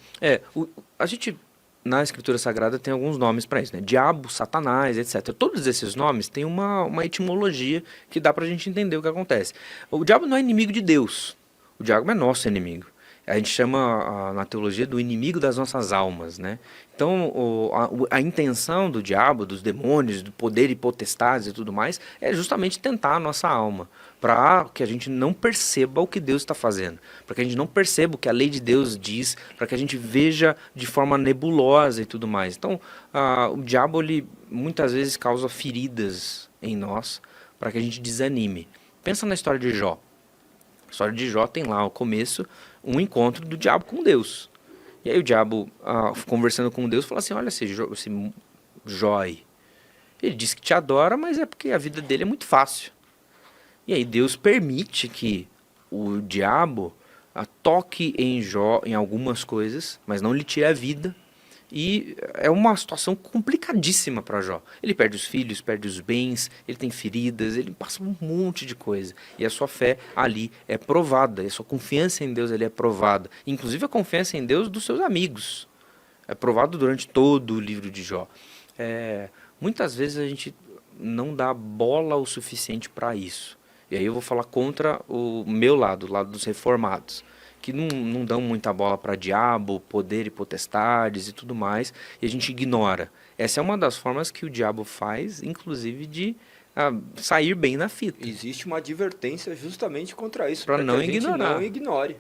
A gente, na Escritura Sagrada, tem alguns nomes para isso, né? Diabo, Satanás, etc. Todos esses nomes têm uma etimologia que dá para a gente entender o que acontece. O diabo não é inimigo de Deus. O diabo é nosso inimigo. A gente chama na teologia do inimigo das nossas almas, né? Então, a intenção do diabo, dos demônios, do poder e potestades e tudo mais, é justamente tentar a nossa alma, para que a gente não perceba o que Deus está fazendo, para que a gente não perceba o que a lei de Deus diz, para que a gente veja de forma nebulosa e tudo mais. Então, o diabo, ele muitas vezes causa feridas em nós, para que a gente desanime. Pensa na história de Jó. A história de Jó tem lá, ao começo, um encontro do diabo com Deus. E aí o diabo, conversando com Deus, fala assim, olha esse Jó aí. Ele diz que te adora, mas é porque a vida dele é muito fácil. E aí Deus permite que o diabo toque em Jó em algumas coisas, mas não lhe tire a vida. E é uma situação complicadíssima para Jó. Ele perde os filhos, perde os bens, ele tem feridas, ele passa um monte de coisa. E a sua fé ali é provada, e a sua confiança em Deus ali é provada. Inclusive a confiança em Deus dos seus amigos. É provado durante todo o livro de Jó. Muitas vezes a gente não dá bola o suficiente para isso. E aí eu vou falar contra o meu lado, o lado dos reformados, que não dão muita bola para diabo, poder e potestades e tudo mais, e a gente ignora. Essa é uma das formas que o diabo faz, inclusive, de sair bem na fita. Existe uma advertência justamente contra isso, para não que a gente não ignore.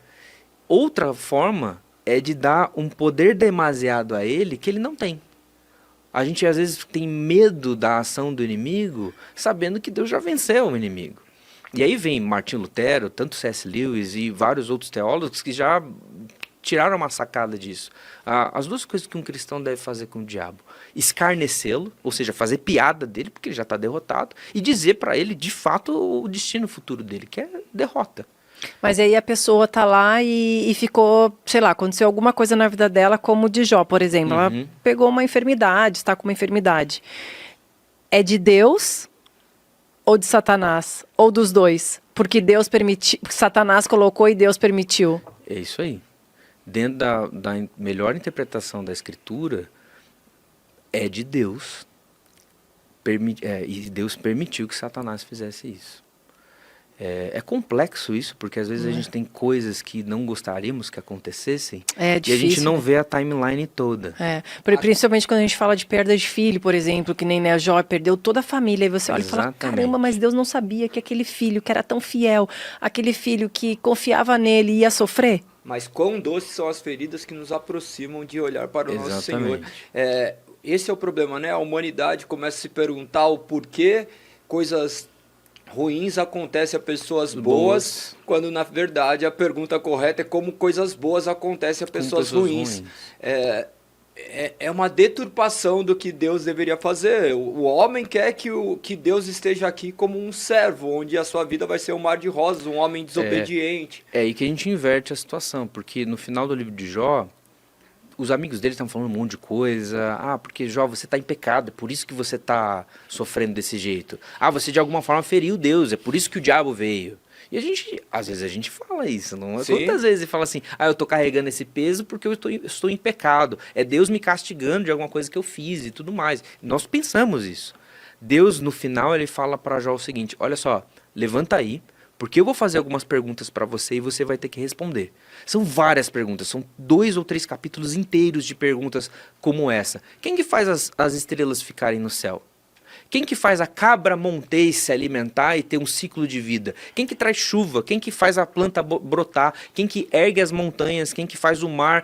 Outra forma é de dar um poder demasiado a ele que ele não tem. A gente às vezes tem medo da ação do inimigo, sabendo que Deus já venceu o inimigo. E aí vem Martinho Lutero, tanto C.S. Lewis e vários outros teólogos que já tiraram uma sacada disso. As duas coisas que um cristão deve fazer com o diabo: escarnecê-lo, ou seja, fazer piada dele, porque ele já está derrotado, e dizer para ele, de fato, o destino futuro dele, que é derrota. Mas aí a pessoa tá lá e ficou, sei lá, aconteceu alguma coisa na vida dela, como o de Jó, por exemplo. Ela pegou uma enfermidade, está com uma enfermidade. É de Deus ou de Satanás? Ou dos dois? Porque Deus permitiu, Satanás colocou e Deus permitiu. É isso aí. Dentro da melhor interpretação da Escritura, é de Deus. E Deus permitiu que Satanás fizesse isso. É complexo isso, porque às vezes a gente tem coisas que não gostaríamos que acontecessem, é difícil, e a gente não vê a timeline toda. Principalmente quando a gente fala de perda de filho, por exemplo, que nem Jó perdeu toda a família, e você olha e fala, caramba, mas Deus não sabia que aquele filho que era tão fiel, aquele filho que confiava nele ia sofrer? Mas quão doces são as feridas que nos aproximam de olhar para o nosso Senhor. Esse é o problema, né? A humanidade começa a se perguntar o porquê coisas ruins acontecem a pessoas boas, quando na verdade a pergunta correta é como coisas boas acontecem a pessoas ruins. É uma deturpação do que Deus deveria fazer. O homem quer que Deus esteja aqui como um servo, onde a sua vida vai ser um mar de rosas, um homem desobediente. É aí que a gente inverte a situação, porque no final do livro de Jó, os amigos dele estão falando um monte de coisa. Porque Jó, você está em pecado, é por isso que você está sofrendo desse jeito. Você de alguma forma feriu Deus, é por isso que o diabo veio. E às vezes a gente fala isso, não é? Quantas vezes ele fala assim, eu estou carregando esse peso porque eu estou em pecado. É Deus me castigando de alguma coisa que eu fiz e tudo mais. Nós pensamos isso. Deus, no final, ele fala para Jó o seguinte, olha só, levanta aí, Porque eu vou fazer algumas perguntas para você e você vai ter que responder. São várias perguntas, são 2 ou 3 capítulos inteiros de perguntas como essa. Quem que faz as estrelas ficarem no céu? Quem que faz a cabra montês se alimentar e ter um ciclo de vida? Quem que traz chuva? Quem que faz a planta brotar? Quem que ergue as montanhas? Quem que faz o mar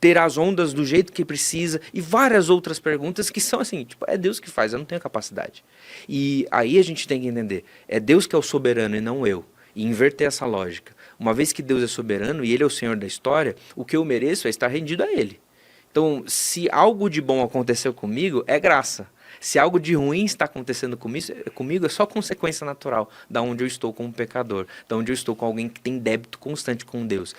ter as ondas do jeito que precisa? E várias outras perguntas que são assim, tipo, é Deus que faz, eu não tenho capacidade. E aí a gente tem que entender, é Deus que é o soberano e não eu. E inverter essa lógica. Uma vez que Deus é soberano e Ele é o Senhor da história, o que eu mereço é estar rendido a Ele. Então, se algo de bom aconteceu comigo, é graça. Se algo de ruim está acontecendo comigo, é só consequência natural da onde eu estou como pecador, da onde eu estou com alguém que tem débito constante com Deus.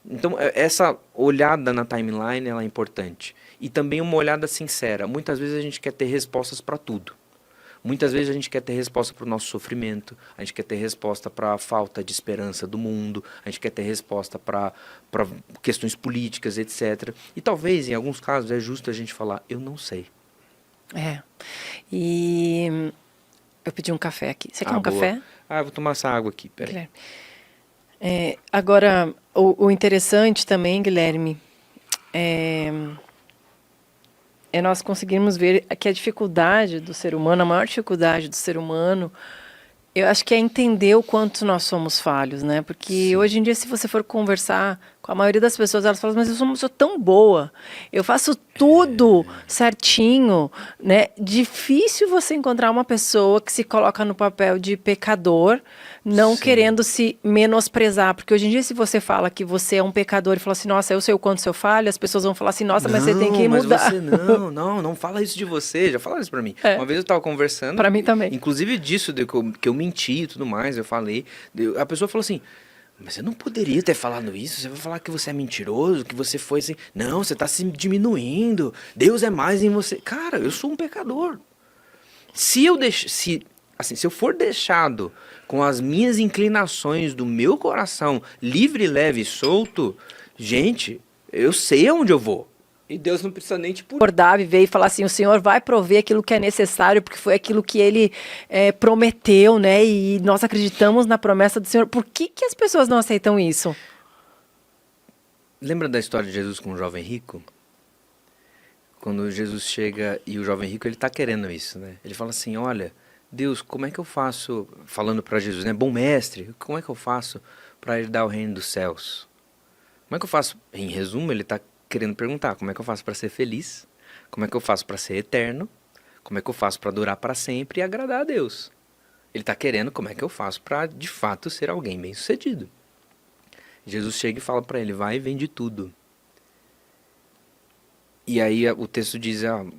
Então, essa olhada na timeline ela é importante. E também uma olhada sincera. Muitas vezes a gente quer ter respostas para tudo. Muitas vezes a gente quer ter resposta para o nosso sofrimento, a gente quer ter resposta para a falta de esperança do mundo, a gente quer ter resposta para questões políticas, etc. E talvez, em alguns casos, é justo a gente falar, eu não sei. E eu pedi um café aqui. Você quer um boa. café? Eu vou tomar essa água aqui, peraí. Agora, o interessante também, Guilherme, é nós conseguirmos ver que a dificuldade do ser humano, a maior dificuldade do ser humano, eu acho que é entender o quanto nós somos falhos, né? Porque Sim. Hoje em dia, se você for conversar com a maioria das pessoas, elas falam, mas eu sou uma pessoa tão boa, eu faço tudo certinho, né? Difícil você encontrar uma pessoa que se coloca no papel de pecador, não Sim. querendo se menosprezar, porque hoje em dia, se você fala que você é um pecador e fala assim, nossa, eu sei o quanto eu falho, as pessoas vão falar assim, nossa, mas você tem que mudar. Mas você não fala isso de você, já falaram isso pra mim. Uma vez eu tava conversando. Pra mim também. Inclusive disso, que eu menti e tudo mais, eu falei. A pessoa falou assim, mas você não poderia ter falado isso, você vai falar que você é mentiroso, que você foi assim, não, você tá se diminuindo, Deus é mais em você. Cara, eu sou um pecador. Se eu for deixado com as minhas inclinações do meu coração livre, leve e solto, gente, eu sei aonde eu vou. E Deus não precisa nem te acordar, viver e falar assim, o Senhor vai prover aquilo que é necessário, porque foi aquilo que Ele prometeu, né? E nós acreditamos na promessa do Senhor. Por que as pessoas não aceitam isso? Lembra da história de Jesus com o jovem rico? Quando Jesus chega e o jovem rico, ele está querendo isso, né? Ele fala assim, olha, Deus, como é que eu faço, falando para Jesus, né? Bom mestre, como é que eu faço para herdar o reino dos céus? Como é que eu faço? Em resumo, ele está querendo perguntar, como é que eu faço para ser feliz? Como é que eu faço para ser eterno? Como é que eu faço para durar para sempre e agradar a Deus? Ele está querendo como é que eu faço para, de fato, ser alguém bem-sucedido. Jesus chega e fala para ele, vai e vende tudo. E aí o texto diz, o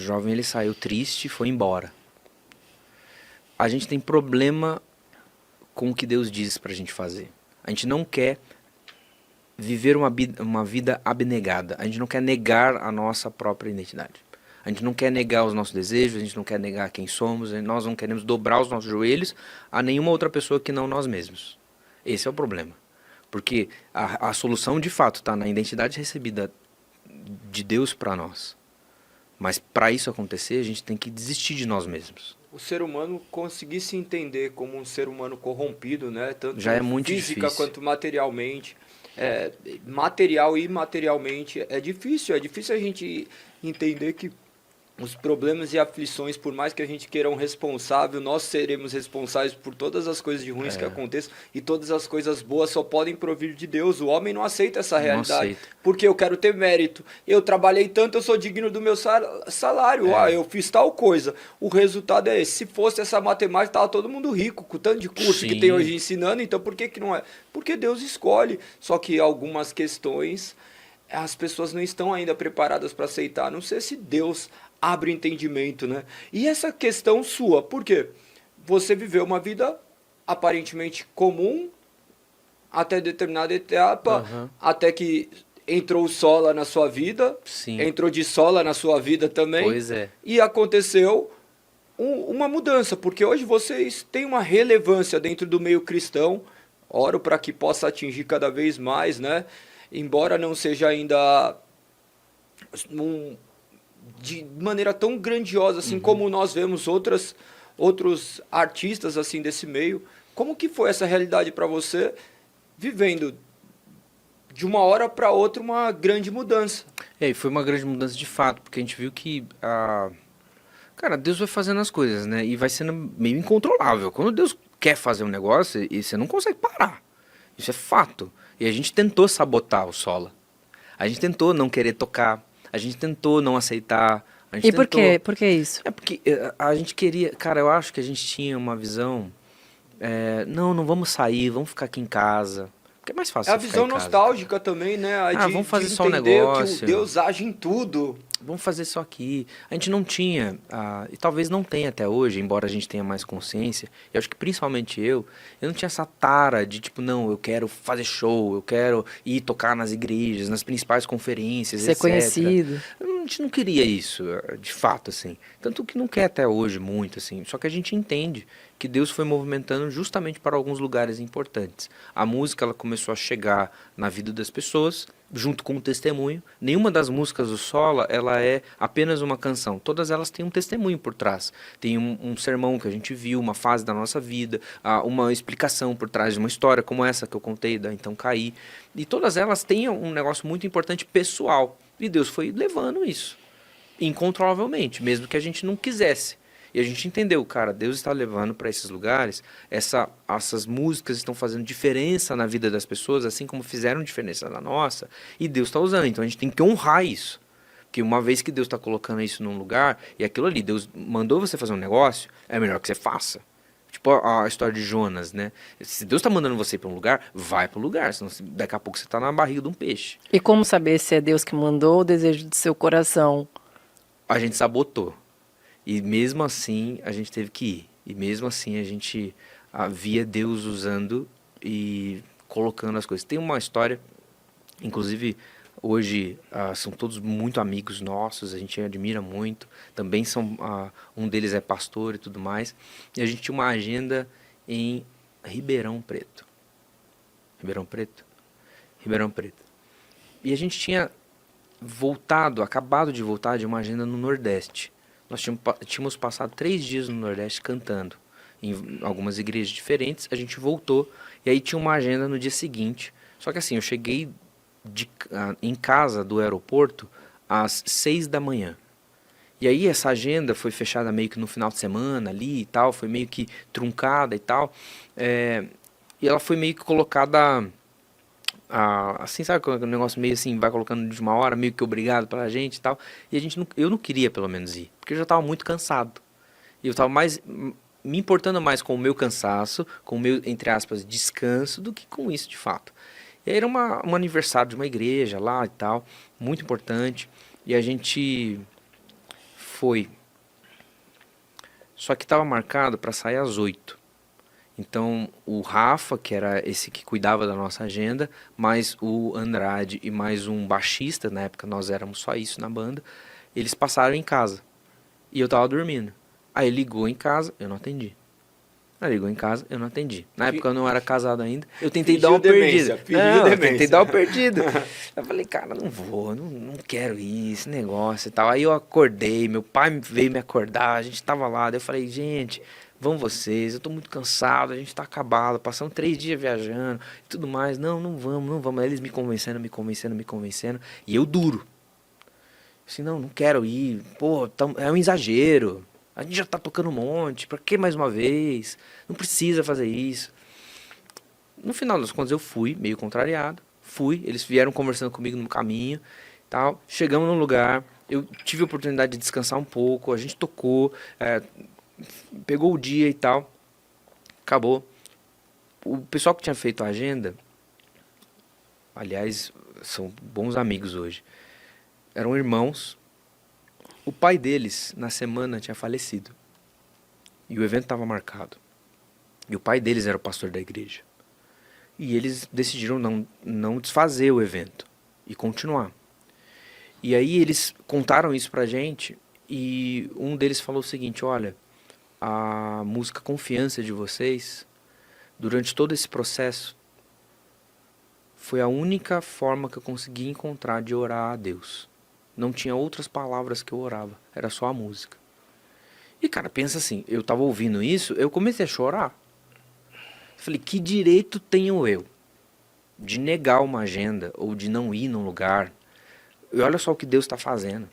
jovem ele saiu triste e foi embora. A gente tem problema com o que Deus diz para a gente fazer. A gente não quer viver uma vida abnegada. A gente não quer negar a nossa própria identidade. A gente não quer negar os nossos desejos, a gente não quer negar quem somos, nós não queremos dobrar os nossos joelhos a nenhuma outra pessoa que não nós mesmos. Esse é o problema. Porque a solução de fato está na identidade recebida de Deus para nós. Mas para isso acontecer, a gente tem que desistir de nós mesmos. O ser humano conseguir se entender como um ser humano corrompido, né? Tanto já é muito física difícil. Quanto materialmente. Material e imaterialmente é difícil a gente entender que os problemas e aflições, por mais que a gente queira um responsável, nós seremos responsáveis por todas as coisas de ruins que aconteçam, e todas as coisas boas só podem provir de Deus. O homem não aceita essa realidade, porque eu quero ter mérito, eu trabalhei tanto, eu sou digno do meu salário, eu fiz tal coisa, o resultado é esse. Se fosse essa matemática, tava todo mundo rico, com o tanto de curso Sim. que tem hoje ensinando, então por que não é? Porque Deus escolhe, só que algumas questões as pessoas não estão ainda preparadas para aceitar, a não sei se Deus abre o entendimento, né? E essa questão sua, por quê? Você viveu uma vida aparentemente comum até determinada etapa, até que entrou o sola na sua vida, Sim. entrou de sola na sua vida também, pois é. E aconteceu uma mudança, porque hoje vocês têm uma relevância dentro do meio cristão, oro para que possa atingir cada vez mais, né? Embora não seja ainda de maneira tão grandiosa assim como nós vemos outros artistas assim desse meio, Como que foi essa realidade para você, vivendo de uma hora para outra uma grande mudança? E foi uma grande mudança de fato, porque a gente viu que, cara, Deus vai fazendo as coisas, né? E vai sendo meio incontrolável. Quando Deus quer fazer um negócio, e você não consegue parar. Isso é fato. E a gente tentou sabotar o Sola. A gente tentou não querer tocar. A gente tentou não aceitar. A gente E por tentou... quê? Por que isso? É porque a gente queria... Cara, eu acho que a gente tinha uma visão... não vamos sair, vamos ficar aqui em casa. Porque é mais fácil É a você ficar visão em casa. nostálgica também, né? Vamos fazer de só um entender negócio. que o Deus age em tudo. Vamos fazer só aqui. A gente não tinha, e talvez não tenha até hoje, embora a gente tenha mais consciência, eu acho que principalmente eu não tinha essa tara de tipo, não, eu quero fazer show, eu quero ir tocar nas igrejas, nas principais conferências, Ser etc. conhecido. A gente não queria isso, de fato, assim. Tanto que não quer até hoje muito, assim. Só que a gente entende que Deus foi movimentando justamente para alguns lugares importantes. A música, ela começou a chegar na vida das pessoas, junto com o testemunho. Nenhuma das músicas do Sola, ela é apenas uma canção. Todas elas têm um testemunho por trás. Tem um sermão que a gente viu, uma fase da nossa vida, uma explicação por trás de uma história como essa que eu contei da Então Caí. E todas elas têm um negócio muito importante pessoal. E Deus foi levando isso, incontrolavelmente, mesmo que a gente não quisesse. E a gente entendeu, cara, Deus está levando para esses lugares, essas músicas estão fazendo diferença na vida das pessoas, assim como fizeram diferença na nossa, e Deus está usando. Então a gente tem que honrar isso. Porque uma vez que Deus está colocando isso num lugar, e aquilo ali, Deus mandou você fazer um negócio, é melhor que você faça. Tipo a história de Jonas, né? Se Deus está mandando você para um lugar, vai para o lugar, senão daqui a pouco você está na barriga de um peixe. E como saber se é Deus que mandou o desejo do seu coração? A gente sabotou. E mesmo assim a gente teve que ir. E mesmo assim a gente via Deus usando e colocando as coisas. Tem uma história, inclusive hoje são todos muito amigos nossos, a gente admira muito. Também um deles é pastor e tudo mais. E a gente tinha uma agenda em Ribeirão Preto. Ribeirão Preto? Ribeirão Preto. E a gente tinha acabado de voltar de uma agenda no Nordeste. Nós tínhamos passado 3 dias no Nordeste cantando em algumas igrejas diferentes. A gente voltou e aí tinha uma agenda no dia seguinte. Só que assim, eu cheguei em casa do aeroporto às 6 da manhã. E aí essa agenda foi fechada meio que no final de semana ali e tal, foi meio que truncada e tal. E ela foi meio que colocada... assim, sabe, o negócio meio assim, vai colocando de uma hora, meio que obrigado pra gente e tal. E eu não queria, pelo menos, ir, porque eu já estava muito cansado. E eu estava me importando mais com o meu cansaço, com o meu, entre aspas, descanso, do que com isso, de fato. E aí era um aniversário de uma igreja lá e tal, muito importante, e a gente foi. Só que estava marcado para sair às 8. Então, o Rafa, que era esse que cuidava da nossa agenda, mais o Andrade e mais um baixista, na época nós éramos só isso na banda, eles passaram em casa. E eu tava dormindo. Aí ligou em casa, eu não atendi. Aí ligou em casa, eu não atendi. Na época eu não era casado ainda, eu tentei dar uma perdida. Eu tentei dar uma perdida. Eu falei, cara, não vou, não quero ir, esse negócio e tal. Aí eu acordei, meu pai veio me acordar, a gente tava lá, daí eu falei, gente... Vão vocês, eu tô muito cansado, a gente tá acabado, passamos 3 dias viajando e tudo mais. Não vamos. Aí eles me convencendo. E eu duro. Assim, não quero ir. Pô, é um exagero. A gente já tá tocando um monte, pra que mais uma vez? Não precisa fazer isso. No final das contas eu fui, meio contrariado. Eles vieram conversando comigo no caminho, tal. Chegamos num lugar, eu tive a oportunidade de descansar um pouco, a gente tocou... pegou o dia e tal, acabou. O pessoal que tinha feito a agenda, aliás, são bons amigos hoje, eram irmãos. O pai deles, na semana, tinha falecido. E o evento estava marcado. E o pai deles era o pastor da igreja. E eles decidiram não desfazer o evento e continuar. E aí eles contaram isso pra gente e um deles falou o seguinte, olha, a música Confiança de vocês, durante todo esse processo, foi a única forma que eu consegui encontrar de orar a Deus. Não tinha outras palavras que eu orava, era só a música. E cara, pensa assim, eu tava ouvindo isso, eu comecei a chorar. falei, que direito tenho eu de negar uma agenda ou de não ir num lugar? E olha só o que Deus está fazendo.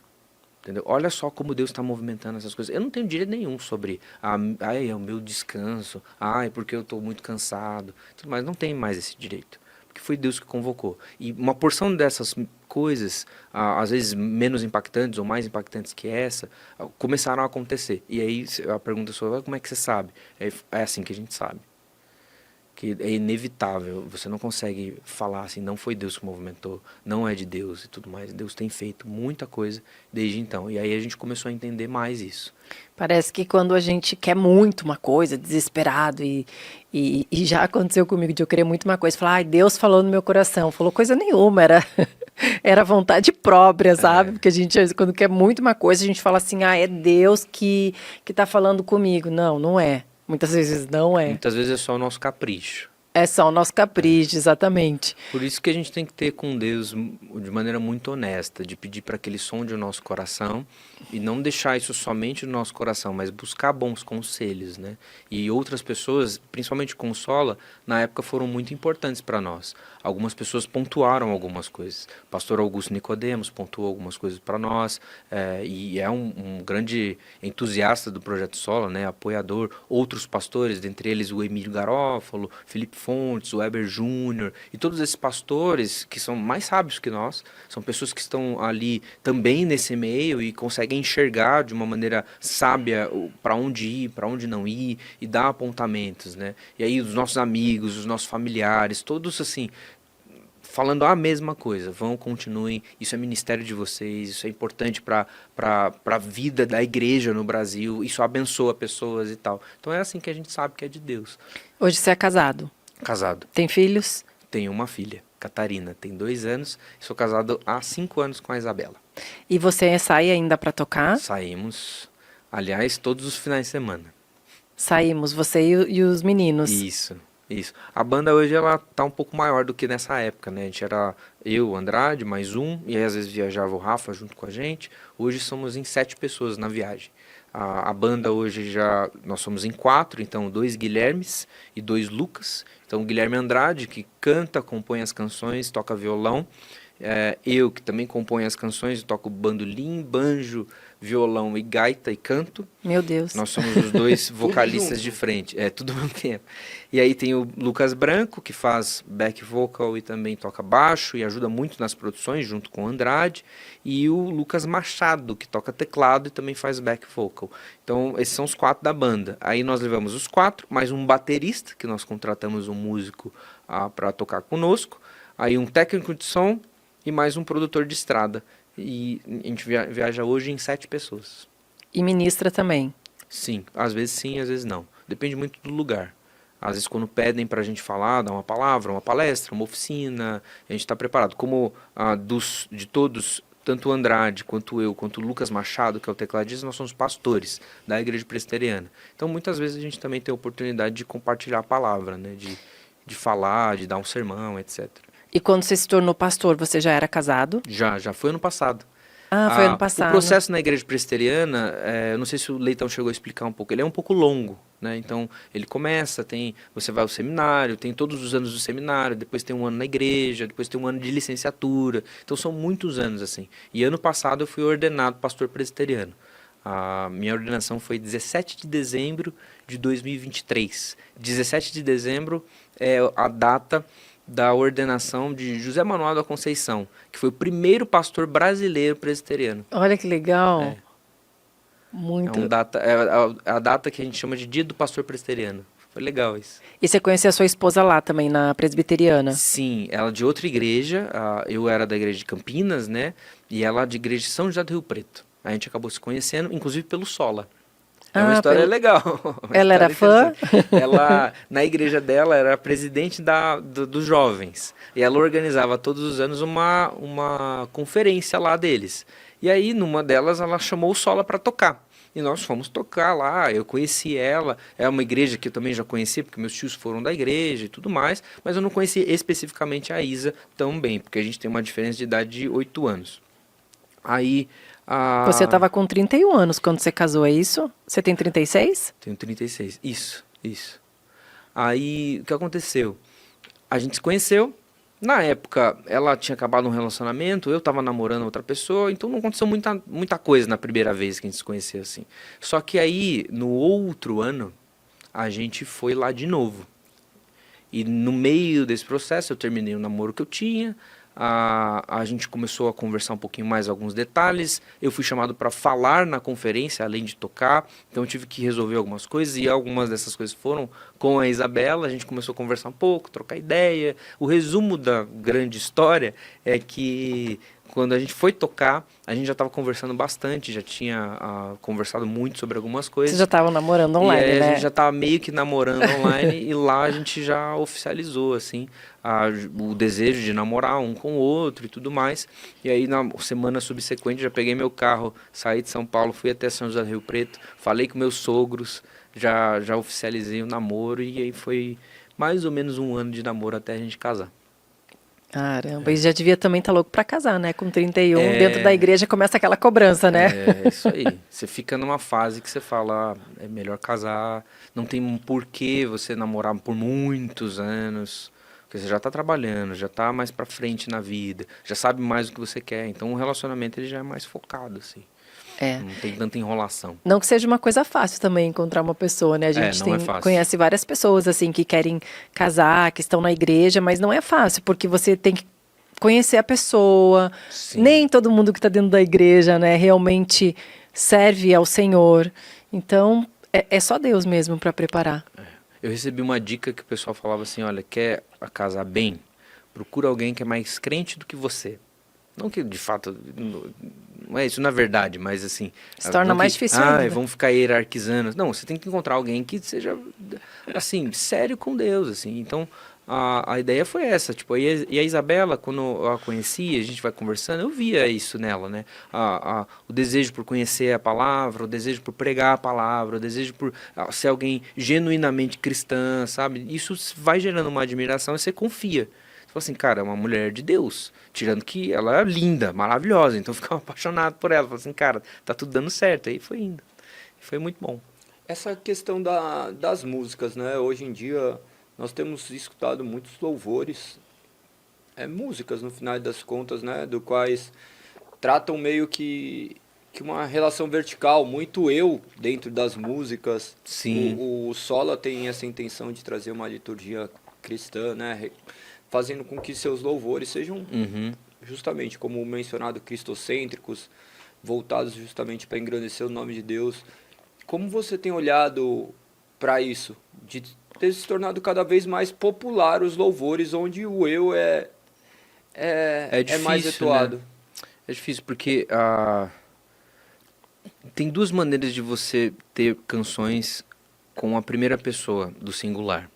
Entendeu? Olha só como Deus está movimentando essas coisas. Eu não tenho direito nenhum sobre é o meu descanso, é porque eu estou muito cansado, mas não tem mais esse direito, porque foi Deus que convocou. E uma porção dessas coisas, às vezes menos impactantes ou mais impactantes que essa, começaram a acontecer. E aí a pergunta sua, como é que você sabe? É assim que a gente sabe. Que é inevitável, você não consegue falar assim, não foi Deus que movimentou, não é de Deus e tudo mais. Deus tem feito muita coisa desde então. E aí a gente começou a entender mais isso. Parece que quando a gente quer muito uma coisa, desesperado, e já aconteceu comigo de eu querer muito uma coisa, falar, ai, Deus falou no meu coração, falou coisa nenhuma, era vontade própria, sabe? Porque a gente, quando quer muito uma coisa, a gente fala assim, é Deus que tá falando comigo. Não, não é. Muitas vezes não é. Muitas vezes é só o nosso capricho. É só o nosso capricho, exatamente. Por isso que a gente tem que ter com Deus de maneira muito honesta, de pedir para que Ele sonde o nosso coração e não deixar isso somente no nosso coração, mas buscar bons conselhos, né? E outras pessoas, principalmente Consola, na época foram muito importantes para nós. Algumas pessoas pontuaram algumas coisas. O pastor Augusto Nicodemos pontuou algumas coisas para nós, e é um grande entusiasta do Projeto Sola, né? Apoiador. Outros pastores, dentre eles o Emílio Garófalo, Felipe Fontes, o Weber Júnior, e todos esses pastores que são mais sábios que nós, são pessoas que estão ali também nesse meio e conseguem enxergar de uma maneira sábia para onde ir, para onde não ir, e dar apontamentos, né? E aí os nossos amigos, os nossos familiares, todos assim, falando a mesma coisa, continuem, isso é ministério de vocês, isso é importante para a vida da igreja no Brasil, isso abençoa pessoas e tal. Então é assim que a gente sabe que é de Deus. Hoje você é casado? Casado. Tem filhos? Tenho uma filha, Catarina, tem 2 anos, sou casado há 5 anos com a Isabela. E você sai ainda para tocar? Saímos, aliás, todos os finais de semana. Saímos, você e os meninos. Isso. A banda hoje ela tá um pouco maior do que nessa época, né? A gente era eu, Andrade, mais um, e aí às vezes viajava o Rafa junto com a gente. Hoje somos em 7 pessoas na viagem. A banda hoje nós somos em 4, então 2 Guilhermes e 2 Lucas. Então o Guilherme Andrade, que canta, compõe as canções, toca violão. Eu, que também componho as canções, toco bandolim, banjo, violão e gaita e canto. Meu Deus. Nós somos os 2 vocalistas de frente, tudo ao mesmo tempo. E aí tem o Lucas Branco, que faz back vocal e também toca baixo e ajuda muito nas produções, junto com o Andrade. E o Lucas Machado, que toca teclado e também faz back vocal. Então, esses são os 4 da banda. Aí nós levamos os 4, mais um baterista, que nós contratamos um músico para tocar conosco. Aí um técnico de som e mais um produtor de estrada. E a gente viaja hoje em 7 pessoas. E ministra também? Sim, às vezes não. Depende muito do lugar. Às vezes quando pedem para a gente falar, dar uma palavra, uma palestra, uma oficina, a gente está preparado. Como de todos, tanto o Andrade, quanto eu, quanto o Lucas Machado, que é o tecladista, nós somos pastores da igreja presbiteriana. Então muitas vezes a gente também tem a oportunidade de compartilhar a palavra, né? De falar, de dar um sermão, etc. E quando você se tornou pastor, você já era casado? Já foi ano passado. Foi ano passado. O processo na igreja presbiteriana, eu não sei se o Leitão chegou a explicar um pouco, ele é um pouco longo, né? Então, ele começa, você vai ao seminário, tem todos os anos do seminário, depois tem um ano na igreja, depois tem um ano de licenciatura, então são muitos anos, assim. E ano passado eu fui ordenado pastor presbiteriano. A minha ordenação foi 17 de dezembro de 2023. 17 de dezembro é a data da ordenação de José Manuel da Conceição, que foi o primeiro pastor brasileiro presbiteriano. Olha que legal. Muito. É a data que a gente chama de Dia do Pastor Presbiteriano. Foi legal isso. E você conheceu a sua esposa lá também, na presbiteriana? Sim, ela de outra igreja, eu era da igreja de Campinas, né? E ela de igreja de São José do Rio Preto. A gente acabou se conhecendo, inclusive pelo Sola. É uma história legal. Ela era fã? Ela, na igreja dela, era presidente dos jovens. E ela organizava todos os anos uma conferência lá deles. E aí, numa delas, ela chamou o Sola para tocar. E nós fomos tocar lá, eu conheci ela. É uma igreja que eu também já conheci, porque meus tios foram da igreja e tudo mais. Mas eu não conheci especificamente a Isa tão bem, porque a gente tem uma diferença de idade de 8 anos. Aí... Você estava com 31 anos quando você casou, é isso? Você tem 36? Tenho 36, isso. Aí, o que aconteceu? A gente se conheceu. Na época, ela tinha acabado um relacionamento, eu tava namorando outra pessoa, então não aconteceu muita coisa na primeira vez que a gente se conheceu, assim. Só que aí, no outro ano, a gente foi lá de novo. E no meio desse processo, eu terminei o namoro que eu tinha, a gente começou a conversar um pouquinho mais alguns detalhes, eu fui chamado para falar na conferência, além de tocar, então eu tive que resolver algumas coisas, e algumas dessas coisas foram com a Isabela, a gente começou a conversar um pouco, trocar ideia. O resumo da grande história é que quando a gente foi tocar, a gente já estava conversando bastante, já tinha conversado muito sobre algumas coisas. Vocês já estavam namorando online, e aí né? a gente já estava meio que namorando online e lá a gente já oficializou, assim, o desejo de namorar um com o outro e tudo mais. E aí na semana subsequente já peguei meu carro, saí de São Paulo, fui até São José do Rio Preto, falei com meus sogros, já oficializei o namoro e aí foi mais ou menos um ano de namoro até a gente casar. Caramba, e já devia também estar louco pra casar, né? Com 31, dentro da igreja começa aquela cobrança, né? É isso aí. Você fica numa fase que você fala, é melhor casar, não tem um porquê você namorar por muitos anos, porque você já tá trabalhando, já tá mais pra frente na vida, já sabe mais o que você quer, então o relacionamento ele já é mais focado, assim. É. Não tem tanta enrolação. Não que seja uma coisa fácil também encontrar uma pessoa, né? A gente não é fácil. conhece várias pessoas, assim, que querem casar, que estão na igreja, mas não é fácil, porque você tem que conhecer a pessoa. Sim. Nem todo mundo que está dentro da igreja, né, realmente serve ao Senhor. Então, é só Deus mesmo para preparar. Eu recebi uma dica que o pessoal falava assim, olha, quer casar bem? Procura alguém que é mais crente do que você. Não que, de fato, não é isso na verdade, mas assim... Se torna mais difícil ainda. Vão ficar hierarquizando. Não, você tem que encontrar alguém que seja, assim, sério com Deus, assim. Então, a ideia foi essa, tipo, e a Isabela, quando eu a conheci, a gente vai conversando, eu via isso nela, né? O desejo por conhecer a palavra, o desejo por pregar a palavra, o desejo por ser alguém genuinamente cristã, sabe? Isso vai gerando uma admiração e você confia. Você fala assim, cara, é uma mulher de Deus, tirando que ela é linda, maravilhosa, então eu ficava apaixonado por ela. Fala assim, cara, tá tudo dando certo. Aí foi indo. Foi muito bom. Essa questão das músicas, né? Hoje em dia nós temos escutado muitos louvores, músicas no final das contas, né? Do quais tratam meio que uma relação vertical, muito eu dentro das músicas. Sim. O Sola tem essa intenção de trazer uma liturgia cristã, né? Fazendo com que seus louvores sejam justamente, como mencionado, cristocêntricos, voltados justamente para engrandecer o nome de Deus. Como você tem olhado para isso? De ter se tornado cada vez mais popular os louvores, onde o eu é difícil, mais atuado. Né? É difícil porque tem duas maneiras de você ter canções com a primeira pessoa do singular.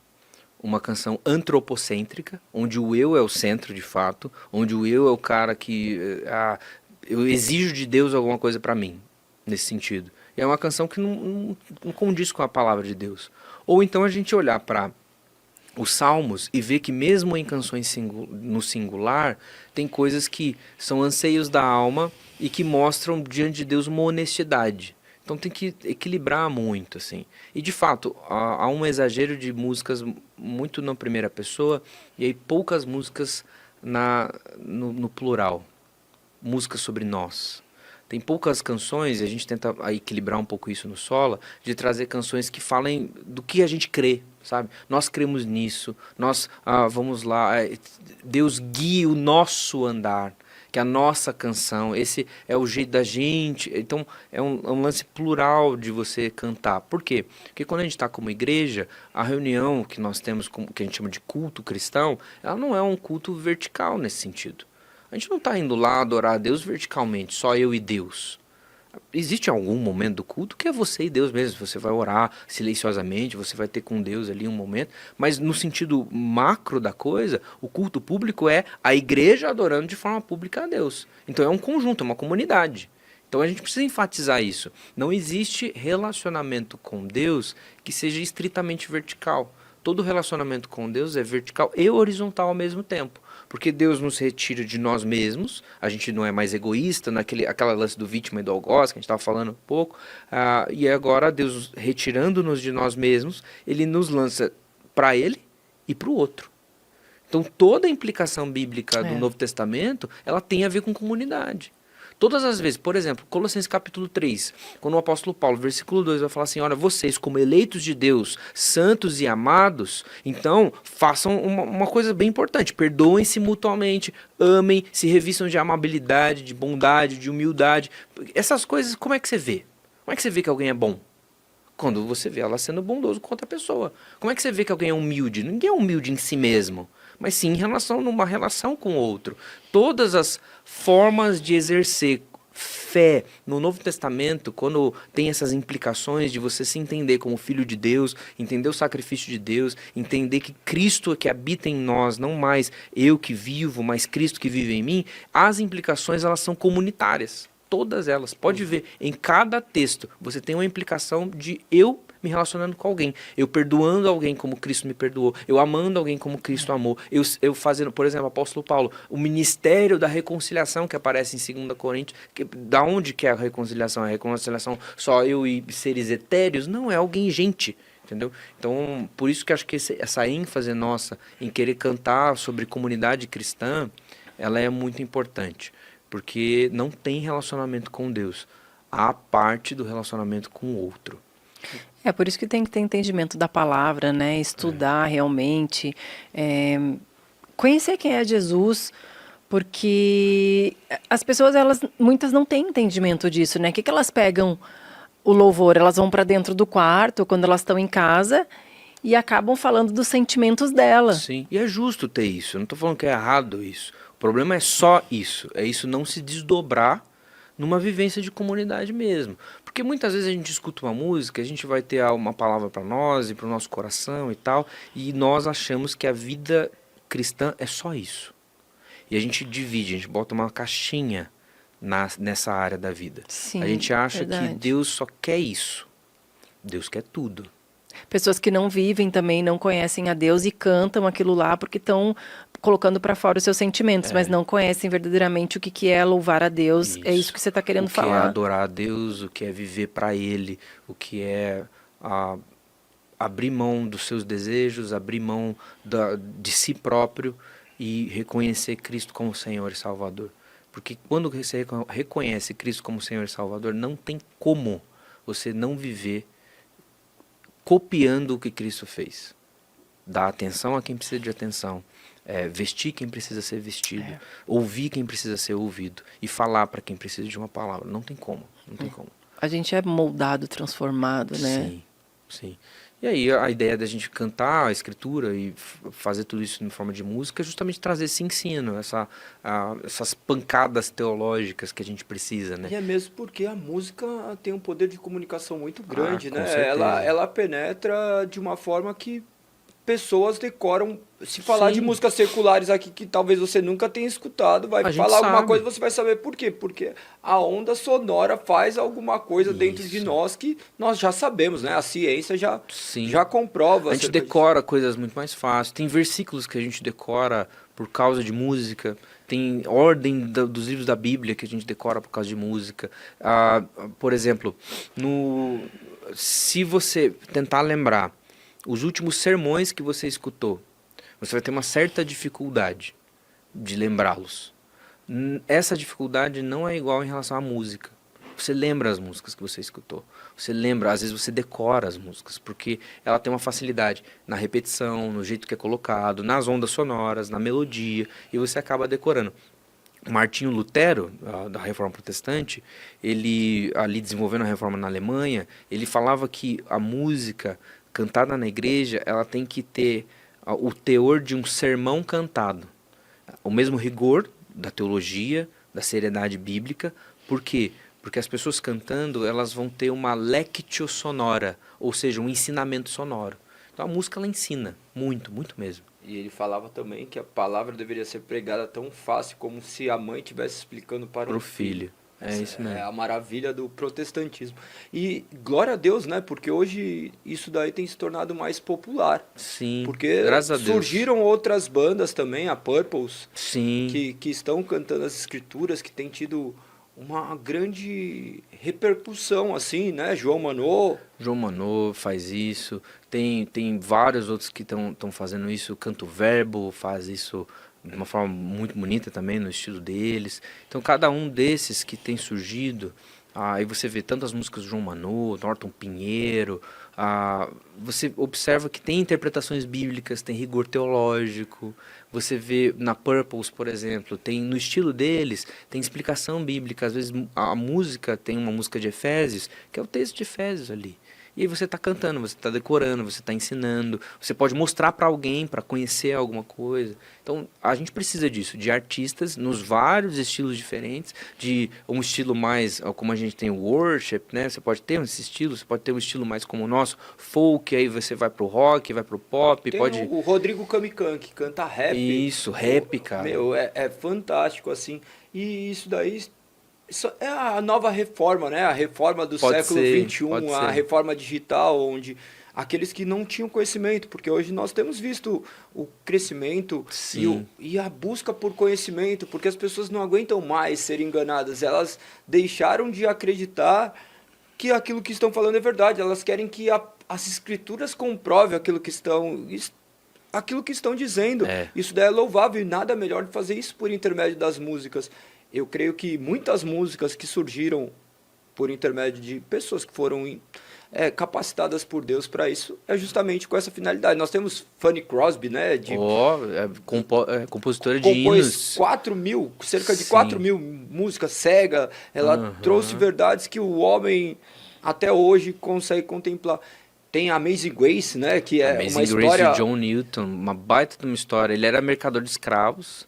Uma canção antropocêntrica, onde o eu é o centro de fato, onde o eu é o cara que eu exijo de Deus alguma coisa para mim, nesse sentido. E é uma canção que não condiz com a palavra de Deus. Ou então a gente olhar para os salmos e ver que mesmo em canções no singular, tem coisas que são anseios da alma e que mostram diante de Deus uma honestidade. Então tem que equilibrar muito, assim. E de fato, há um exagero de músicas muito na primeira pessoa e aí poucas músicas no plural. Músicas sobre nós. Tem poucas canções, e a gente tenta equilibrar um pouco isso no Sola, de trazer canções que falem do que a gente crê, sabe? Nós cremos nisso, nós vamos lá, Deus guia o nosso andar, que a nossa canção, esse é o jeito da gente. Então é um lance plural de você cantar. Por quê? Porque quando a gente está como igreja, a reunião que nós temos, que a gente chama de culto cristão, ela não é um culto vertical nesse sentido. A gente não está indo lá adorar a Deus verticalmente, só eu e Deus. Existe algum momento do culto que é você e Deus mesmo. Você vai orar silenciosamente, você vai ter com Deus ali um momento. Mas no sentido macro da coisa, o culto público é a igreja adorando de forma pública a Deus. Então é um conjunto, é uma comunidade. Então a gente precisa enfatizar isso. Não existe relacionamento com Deus que seja estritamente vertical. Todo relacionamento com Deus é vertical e horizontal ao mesmo tempo. Porque Deus nos retira de nós mesmos, a gente não é mais egoísta, aquela lance do vítima e do algoz, que a gente estava falando um pouco, e agora Deus retirando-nos de nós mesmos, Ele nos lança para ele e para o outro. Então, toda a implicação bíblica do Novo Testamento, ela tem a ver com comunidade. Todas as vezes, por exemplo, Colossenses capítulo 3, quando o apóstolo Paulo, versículo 2, vai falar assim, olha, vocês como eleitos de Deus, santos e amados, então façam uma coisa bem importante, perdoem-se mutuamente, amem, se revistam de amabilidade, de bondade, de humildade. Essas coisas, como é que você vê? Como é que você vê que alguém é bom? Quando você vê ela sendo bondoso com outra pessoa. Como é que você vê que alguém é humilde? Ninguém é humilde em si mesmo, mas sim numa relação com o outro. Todas as formas de exercer fé no Novo Testamento, quando tem essas implicações de você se entender como filho de Deus, entender o sacrifício de Deus, entender que Cristo é que habita em nós, não mais eu que vivo, mas Cristo que vive em mim, as implicações elas são comunitárias. Todas elas. Pode ver, em cada texto, você tem uma implicação de eu me relacionando com alguém. Eu perdoando alguém como Cristo me perdoou. Eu amando alguém como Cristo amou. Eu fazendo, por exemplo, apóstolo Paulo, o ministério da reconciliação que aparece em 2 Coríntios. Da onde que é a reconciliação? A reconciliação só eu e seres etéreos? Não, é alguém, gente. Entendeu? Então, por isso que acho que essa ênfase nossa em querer cantar sobre comunidade cristã, ela é muito importante. Porque não tem relacionamento com Deus. Há parte do relacionamento com o outro. É por isso que tem que ter entendimento da palavra, né? Estudar realmente, conhecer quem é Jesus, porque as pessoas, muitas não têm entendimento disso, né? O que elas pegam o louvor? Elas vão para dentro do quarto, quando elas estão em casa, e acabam falando dos sentimentos dela. Sim, e é justo ter isso. Eu não estou falando que é errado isso. O problema é só isso. É isso não se desdobrar numa vivência de comunidade mesmo. Porque muitas vezes a gente escuta uma música, a gente vai ter uma palavra para nós e para o nosso coração e tal, e nós achamos que a vida cristã é só isso. E a gente divide, a gente bota uma caixinha nessa área da vida. Sim, a gente acha verdade. que Deus só quer isso. Deus quer tudo. Pessoas que não vivem também, não conhecem a Deus e cantam aquilo lá porque estão colocando para fora os seus sentimentos, mas não conhecem verdadeiramente o que é louvar a Deus. Isso. É isso que você está querendo falar. O que é adorar a Deus, o que é viver para Ele, o que é abrir mão dos seus desejos, abrir mão de si próprio e reconhecer Cristo como Senhor e Salvador. Porque quando você reconhece Cristo como Senhor e Salvador, não tem como você não viver copiando o que Cristo fez. Dar atenção a quem precisa de atenção. Vestir quem precisa ser vestido. Ouvir quem precisa ser ouvido. E falar para quem precisa de uma palavra. Não tem como. Não tem como. A gente é moldado, transformado, né? Sim, sim. E aí a ideia da gente cantar a escritura e fazer tudo isso em forma de música é justamente trazer esse ensino, essas pancadas teológicas que a gente precisa, né? E é mesmo porque a música tem um poder de comunicação muito grande, com né? certeza. Ela penetra de uma forma que pessoas decoram. Se falar Sim. de músicas seculares aqui que talvez você nunca tenha escutado, vai A gente falar alguma sabe. coisa, você vai saber por quê. Porque a onda sonora faz alguma coisa dentro de Isso. nós que nós já sabemos, né? A ciência Sim. já comprova. A gente acerca disso. decora coisas muito mais fáceis. Tem versículos que a gente decora por causa de música. Tem ordem dos livros da Bíblia que a gente decora por causa de música. Por exemplo, se você tentar lembrar os últimos sermões que você escutou, você vai ter uma certa dificuldade de lembrá-los. Essa dificuldade não é igual em relação à música. Você lembra as músicas que você escutou. Você lembra, às vezes você decora as músicas, porque ela tem uma facilidade na repetição, no jeito que é colocado, nas ondas sonoras, na melodia, e você acaba decorando. Martinho Lutero, da Reforma Protestante, ele, ali desenvolvendo a Reforma na Alemanha, ele falava que a música cantada na igreja, ela tem que ter o teor de um sermão cantado. O mesmo rigor da teologia, da seriedade bíblica. Por quê? Porque as pessoas cantando, elas vão ter uma lectio sonora, ou seja, um ensinamento sonoro. Então a música, ela ensina muito, muito mesmo. E ele falava também que a palavra deveria ser pregada tão fácil como se a mãe estivesse explicando para o um filho. É isso mesmo. É a maravilha do protestantismo. E glória a Deus, né? Porque hoje isso daí tem se tornado mais popular. Sim, Porque graças a Deus. surgiram outras bandas também, a Purples, Sim. que estão cantando as escrituras, que tem tido uma grande repercussão, assim, né? João Manô. João Manô faz isso, tem vários outros que estão fazendo isso, Canto Verbo faz isso de uma forma muito bonita também, no estilo deles. Então, cada um desses que tem surgido, aí você vê tantas músicas do João Manô, Norton Pinheiro, você observa que tem interpretações bíblicas, tem rigor teológico. Você vê na Purples, por exemplo, tem no estilo deles, tem explicação bíblica. Às vezes a música tem uma música de Efésios, que é o texto de Efésios ali. E aí você está cantando, você está decorando, você está ensinando, você pode mostrar para alguém, para conhecer alguma coisa. Então, a gente precisa disso, de artistas nos vários estilos diferentes, de um estilo mais, como a gente tem o worship, né? Você pode ter esse estilo, você pode ter um estilo mais como o nosso, folk, aí você vai pro rock, vai pro pop, Tem pode... o Rodrigo Camican, que canta rap. Isso, rap, cara. Meu, é fantástico, assim. E isso daí... Isso é a nova reforma, né? A reforma do Pode século ser, XXI, pode a ser. reforma digital, onde aqueles que não tinham conhecimento, porque hoje nós temos visto o crescimento Sim. e a busca por conhecimento, porque as pessoas não aguentam mais ser enganadas, elas deixaram de acreditar que aquilo que estão falando é verdade, elas querem que as escrituras comprovem aquilo que estão dizendo. É. Isso daí é louvável e nada melhor de fazer isso por intermédio das músicas. Eu creio que muitas músicas que surgiram por intermédio de pessoas que foram capacitadas por Deus para isso é justamente com essa finalidade. Nós temos Fanny Crosby, né? Compositora de Compôs hinos. 4 mil, cerca de Sim. 4 mil músicas cega. Ela trouxe verdades que o homem até hoje consegue contemplar. Tem a Amazing Grace, né? Que é Amazing uma Grace história... de John Newton, uma baita de uma história. Ele era mercador de escravos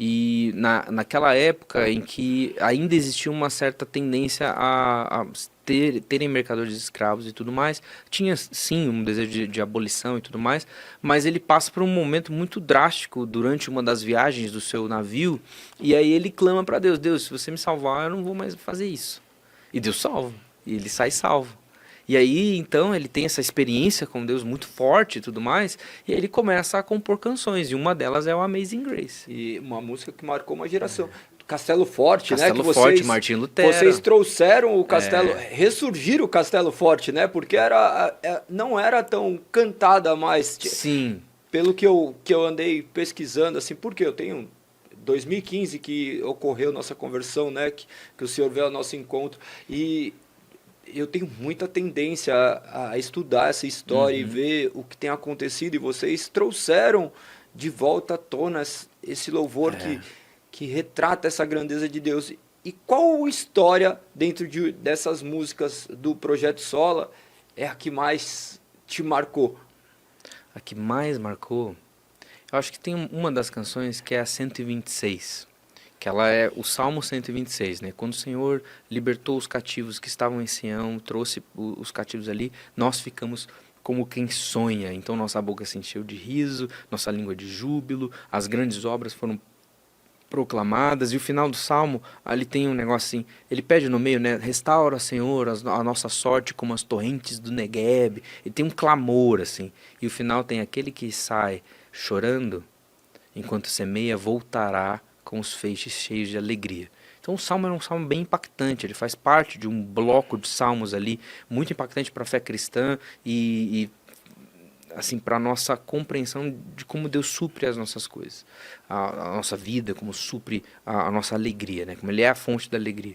e naquela época em que ainda existia uma certa tendência a terem mercadores de escravos e tudo mais, tinha sim um desejo de abolição e tudo mais, mas ele passa por um momento muito drástico durante uma das viagens do seu navio e aí ele clama para Deus, Deus, se você me salvar eu não vou mais fazer isso. E Deus salva, e ele sai salvo. E aí, então, ele tem essa experiência com Deus muito forte e tudo mais, e aí ele começa a compor canções, e uma delas é o Amazing Grace. E uma música que marcou uma geração. Castelo Forte, né? Castelo Que Forte, Martim Lutero. Vocês trouxeram o Castelo, ressurgiram o Castelo Forte, né? Porque não era tão cantada mais. Sim. Pelo que eu andei pesquisando, assim, porque eu tenho 2015 que ocorreu nossa conversão, né? Que o senhor veio ao nosso encontro. E eu tenho muita tendência a estudar essa história e ver o que tem acontecido. E vocês trouxeram de volta à tona esse louvor que retrata essa grandeza de Deus. E qual história dentro dessas músicas do Projeto Sola é a que mais te marcou? A que mais marcou? Eu acho que tem uma das canções que é a 126. Que ela é o Salmo 126, né? Quando o Senhor libertou os cativos que estavam em Sião, trouxe os cativos ali, nós ficamos como quem sonha. Então nossa boca se encheu de riso, nossa língua de júbilo, as grandes obras foram proclamadas. E o final do Salmo, ali tem um negócio assim, ele pede no meio, né? Restaura, Senhor, a nossa sorte como as torrentes do Negueb. E tem um clamor, assim. E o final tem aquele que sai chorando, enquanto semeia, voltará com os feixes cheios de alegria. Então o salmo é um salmo bem impactante, ele faz parte de um bloco de salmos ali, muito impactante para a fé cristã e assim, para a nossa compreensão de como Deus supre as nossas coisas, a nossa vida, como supre a nossa alegria, né? Como Ele é a fonte da alegria.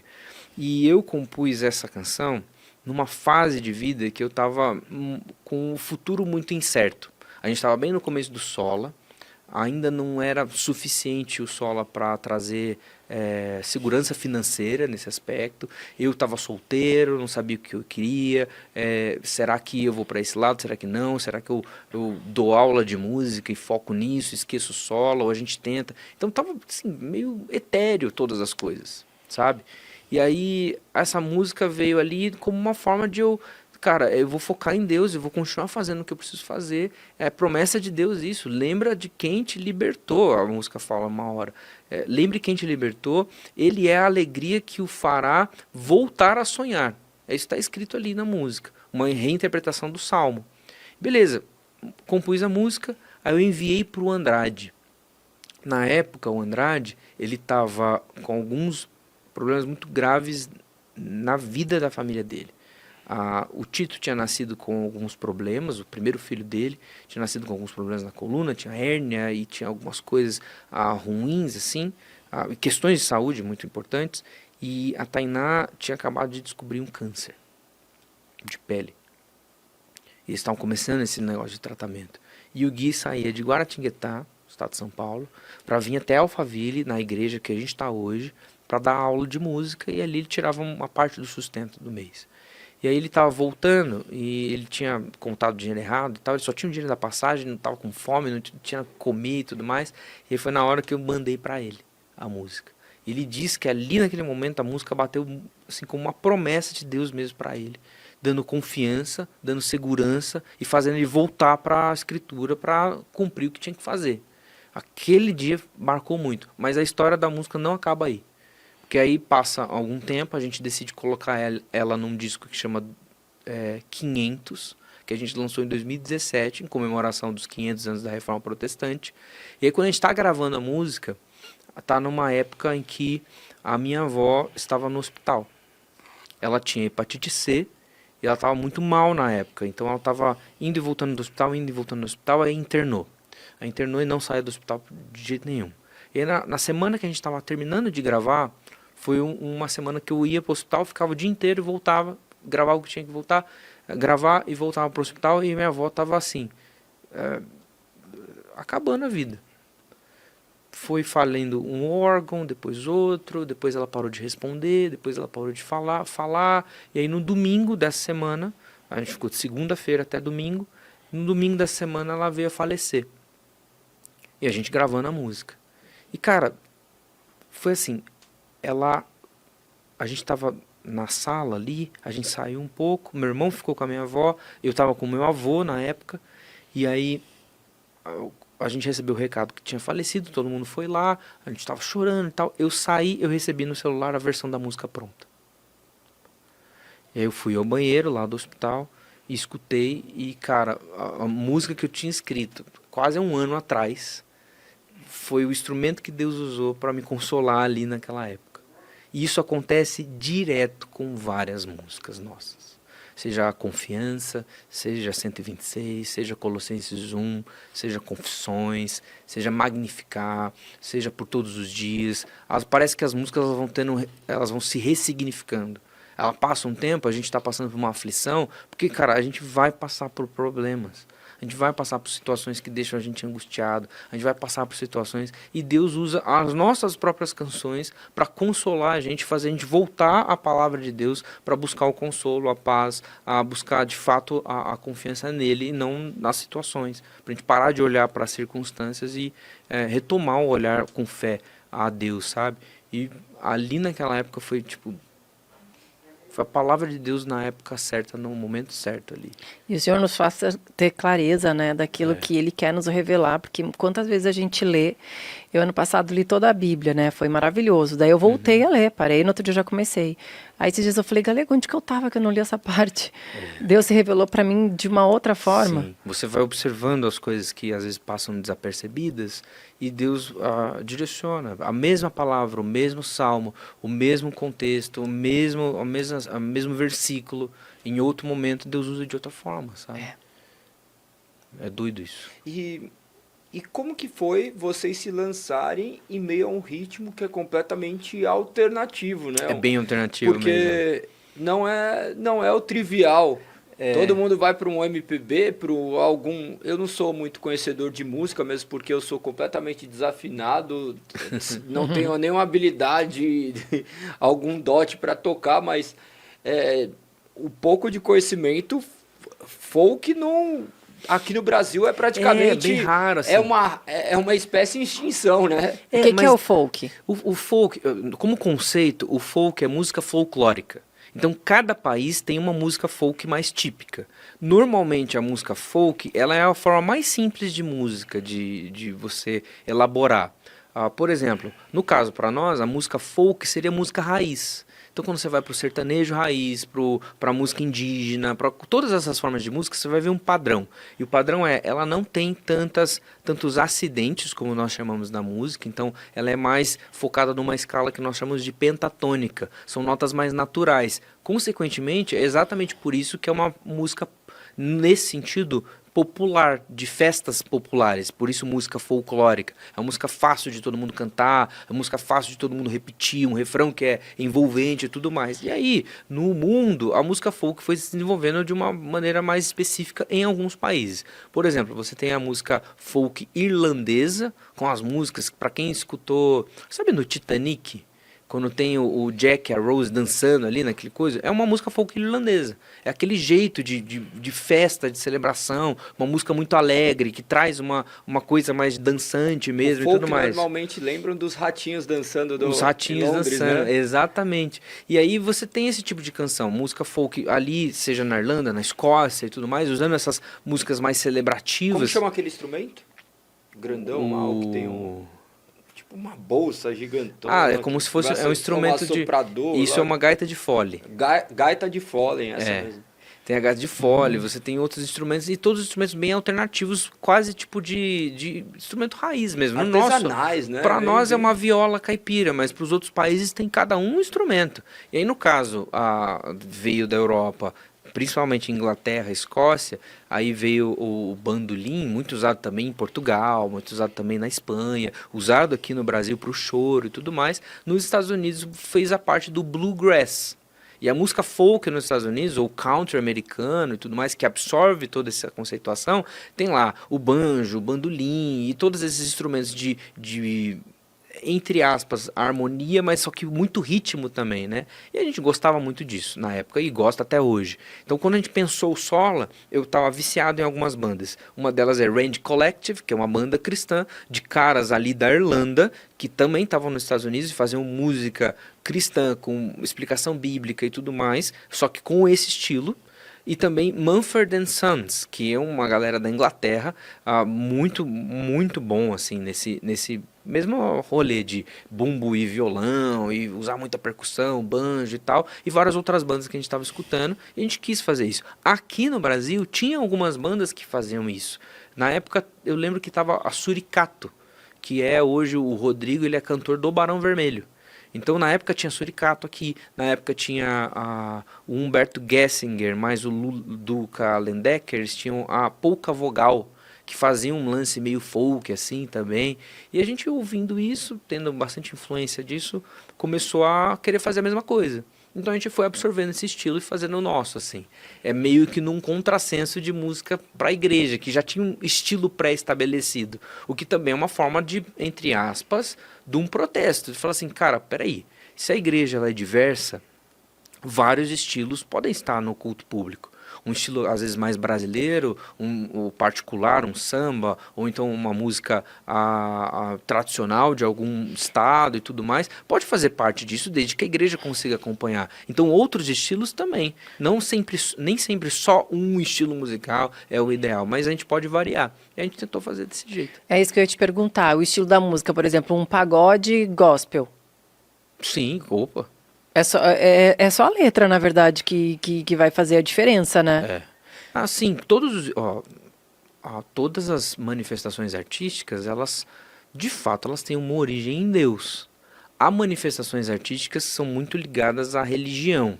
E eu compus essa canção numa fase de vida que eu estava com o futuro muito incerto. A gente estava bem no começo do Sola, ainda não era suficiente o Sola para trazer segurança financeira nesse aspecto. Eu estava solteiro, não sabia o que eu queria. Será que eu vou para esse lado? Será que não? Será que eu dou aula de música e foco nisso, esqueço o Sola, ou a gente tenta? Então estava assim, meio etéreo todas as coisas, sabe? E aí essa música veio ali como uma forma de cara, eu vou focar em Deus, eu vou continuar fazendo o que eu preciso fazer. É promessa de Deus isso. Lembra de quem te libertou, a música fala uma hora. Lembre quem te libertou, ele é a alegria que o fará voltar a sonhar. Isso está escrito ali na música, uma reinterpretação do Salmo. Beleza, compus a música, aí eu enviei para o Andrade. Na época, o Andrade, ele estava com alguns problemas muito graves na vida da família dele. O Tito tinha nascido com alguns problemas, o primeiro filho dele tinha nascido com alguns problemas na coluna, tinha hérnia e tinha algumas coisas ruins, assim, questões de saúde muito importantes, e a Tainá tinha acabado de descobrir um câncer de pele. E eles estavam começando esse negócio de tratamento. E o Gui saía de Guaratinguetá, estado de São Paulo, para vir até Alphaville, na igreja que a gente está hoje, para dar aula de música, e ali ele tirava uma parte do sustento do mês. E aí ele estava voltando e ele tinha contado o dinheiro errado e tal, ele só tinha o dinheiro da passagem, não estava com fome, não tinha comer e tudo mais. E aí foi na hora que eu mandei para ele a música. Ele disse que ali naquele momento a música bateu assim como uma promessa de Deus mesmo para ele, dando confiança, dando segurança e fazendo ele voltar para a escritura para cumprir o que tinha que fazer. Aquele dia marcou muito, mas a história da música não acaba aí. Porque aí passa algum tempo, a gente decide colocar ela num disco que chama 500, que a gente lançou em 2017, em comemoração dos 500 anos da Reforma Protestante. E aí quando a gente está gravando a música, está numa época em que a minha avó estava no hospital. Ela tinha hepatite C e ela estava muito mal na época. Então ela estava indo e voltando do hospital, indo e voltando do hospital, aí internou. Aí internou e não saiu do hospital de jeito nenhum. E aí na semana que a gente estava terminando de gravar, foi uma semana que eu ia para o hospital, ficava o dia inteiro e voltava, gravava o que tinha que voltar, gravar e voltava para o hospital, e minha avó estava assim, acabando a vida. Foi falando um órgão, depois outro, depois ela parou de responder, depois ela parou de falar, e aí no domingo dessa semana, a gente ficou de segunda-feira até domingo, no domingo dessa semana ela veio a falecer. E a gente gravando a música. E cara, foi assim, a gente estava na sala ali, a gente saiu um pouco, meu irmão ficou com a minha avó, eu estava com o meu avô na época, e aí a gente recebeu o recado que tinha falecido, todo mundo foi lá, a gente estava chorando e tal, eu saí, eu recebi no celular a versão da música pronta. E aí eu fui ao banheiro lá do hospital, e escutei, e cara, a música que eu tinha escrito quase um ano atrás, foi o instrumento que Deus usou para me consolar ali naquela época. E isso acontece direto com várias músicas nossas. Seja a Confiança, seja 126, seja Colossenses 1, seja Confissões, seja Magnificar, seja Por Todos os Dias. Parece que as músicas elas vão se ressignificando. Ela passa um tempo, a gente está passando por uma aflição, porque, cara, a gente vai passar por problemas. A gente vai passar por situações que deixam a gente angustiado, a gente vai passar por situações, e Deus usa as nossas próprias canções para consolar a gente, fazer a gente voltar à palavra de Deus, para buscar o consolo, a paz, a buscar de fato a confiança nele e não nas situações, para a gente parar de olhar para as circunstâncias e retomar o olhar com fé a Deus, sabe? E ali naquela época foi tipo, foi a palavra de Deus na época certa, no momento certo ali. E o Senhor nos faça ter clareza, né, daquilo que Ele quer nos revelar, porque quantas vezes a gente lê, eu ano passado li toda a Bíblia, né, foi maravilhoso, daí eu voltei a ler, parei, no outro dia já comecei. Aí esses dias eu falei, Galego, onde que eu tava que eu não li essa parte? Deus se revelou para mim de uma outra forma. Sim, você vai observando as coisas que às vezes passam desapercebidas e Deus direciona a mesma palavra, o mesmo salmo, o mesmo contexto, o mesmo versículo, em outro momento Deus usa de outra forma, sabe? É doido isso. E como que foi vocês se lançarem em meio a um ritmo que é completamente alternativo, né? É bem alternativo mesmo. Porque não é o trivial. Todo mundo vai para um MPB, para algum... Eu não sou muito conhecedor de música, mesmo porque eu sou completamente desafinado, não tenho nenhuma habilidade, algum dote para tocar, mas o pouco de conhecimento, folk não... Aqui no Brasil é praticamente... bem raro, assim. É uma espécie em extinção, né? O que é o folk? O folk, como conceito, o folk é música folclórica. Então, cada país tem uma música folk mais típica. Normalmente, a música folk, ela é a forma mais simples de música, de você elaborar. Por exemplo, no caso para nós, a música folk seria música raiz. Então quando você vai pro sertanejo raiz, pra música indígena, pra todas essas formas de música, você vai ver um padrão. E o padrão ela não tem tantos acidentes, como nós chamamos na música, então ela é mais focada numa escala que nós chamamos de pentatônica. São notas mais naturais. Consequentemente, é exatamente por isso que é uma música, nesse sentido, popular, de festas populares, por isso música folclórica. É uma música fácil de todo mundo cantar, é uma música fácil de todo mundo repetir, um refrão que é envolvente e tudo mais. E aí, no mundo, a música folk foi se desenvolvendo de uma maneira mais específica em alguns países. Por exemplo, você tem a música folk irlandesa, com as músicas, para quem escutou, sabe no Titanic? Quando tem o Jack e a Rose dançando ali naquele coisa, é uma música folk irlandesa. É aquele jeito de festa, de celebração, uma música muito alegre, que traz uma coisa mais dançante mesmo e tudo mais. Normalmente lembram dos ratinhos dançando Os ratinhos em Londres, dançando, né? Exatamente. E aí você tem esse tipo de canção, música folk ali, seja na Irlanda, na Escócia e tudo mais, usando essas músicas mais celebrativas. Como chama aquele instrumento? Grandão, mal, que tem uma bolsa gigantona. É como se fosse um instrumento de... Isso lá. é uma gaita de fole. Gaita de fole, essa mesmo. Tem a gaita de fole, você tem outros instrumentos, e todos os instrumentos bem alternativos, quase tipo de instrumento raiz mesmo. Artesanais, né? Para nós é uma viola caipira, mas para os outros países tem cada um instrumento. E aí, no caso, veio da Europa, principalmente Inglaterra, Escócia, aí veio o bandolim, muito usado também em Portugal, muito usado também na Espanha, usado aqui no Brasil para o choro e tudo mais. Nos Estados Unidos fez a parte do bluegrass. E a música folk nos Estados Unidos, ou country americano e tudo mais, que absorve toda essa conceituação, tem lá o banjo, o bandolim e todos esses instrumentos de entre aspas, harmonia, mas só que muito ritmo também, né? E a gente gostava muito disso na época e gosta até hoje. Então, quando a gente pensou o Sola, eu estava viciado em algumas bandas. Uma delas é Range Collective, que é uma banda cristã de caras ali da Irlanda, que também estavam nos Estados Unidos e faziam música cristã com explicação bíblica e tudo mais, só que com esse estilo. E também Mumford & Sons, que é uma galera da Inglaterra, muito, muito bom, assim, nesse mesmo rolê de bumbo e violão, e usar muita percussão, banjo e tal, e várias outras bandas que a gente estava escutando, e a gente quis fazer isso. Aqui no Brasil, tinha algumas bandas que faziam isso. Na época, eu lembro que estava a Suricato, que é hoje o Rodrigo, ele é cantor do Barão Vermelho. Então, na época tinha Suricato aqui, na época tinha o Humberto Gessinger, mais o Duca Lendecker, eles tinham a Polka Vogal, que fazia um lance meio folk assim também. E a gente ouvindo isso, tendo bastante influência disso, começou a querer fazer a mesma coisa. Então a gente foi absorvendo esse estilo e fazendo o nosso, assim. É meio que num contrassenso de música para a igreja, que já tinha um estilo pré-estabelecido. O que também é uma forma de, entre aspas, de um protesto. De falar assim, cara, peraí, se a igreja ela é diversa, vários estilos podem estar no culto público. Um estilo, às vezes, mais brasileiro, um particular, um samba, ou então uma música tradicional de algum estado e tudo mais, pode fazer parte disso desde que a igreja consiga acompanhar. Então, outros estilos também. Nem sempre só um estilo musical é o ideal, mas a gente pode variar. E a gente tentou fazer desse jeito. É isso que eu ia te perguntar. O estilo da música, por exemplo, um pagode gospel. Sim, opa. É só a letra, na verdade, que vai fazer a diferença, né? Assim, todas as manifestações artísticas, elas, de fato, elas têm uma origem em Deus. Há manifestações artísticas que são muito ligadas à religião.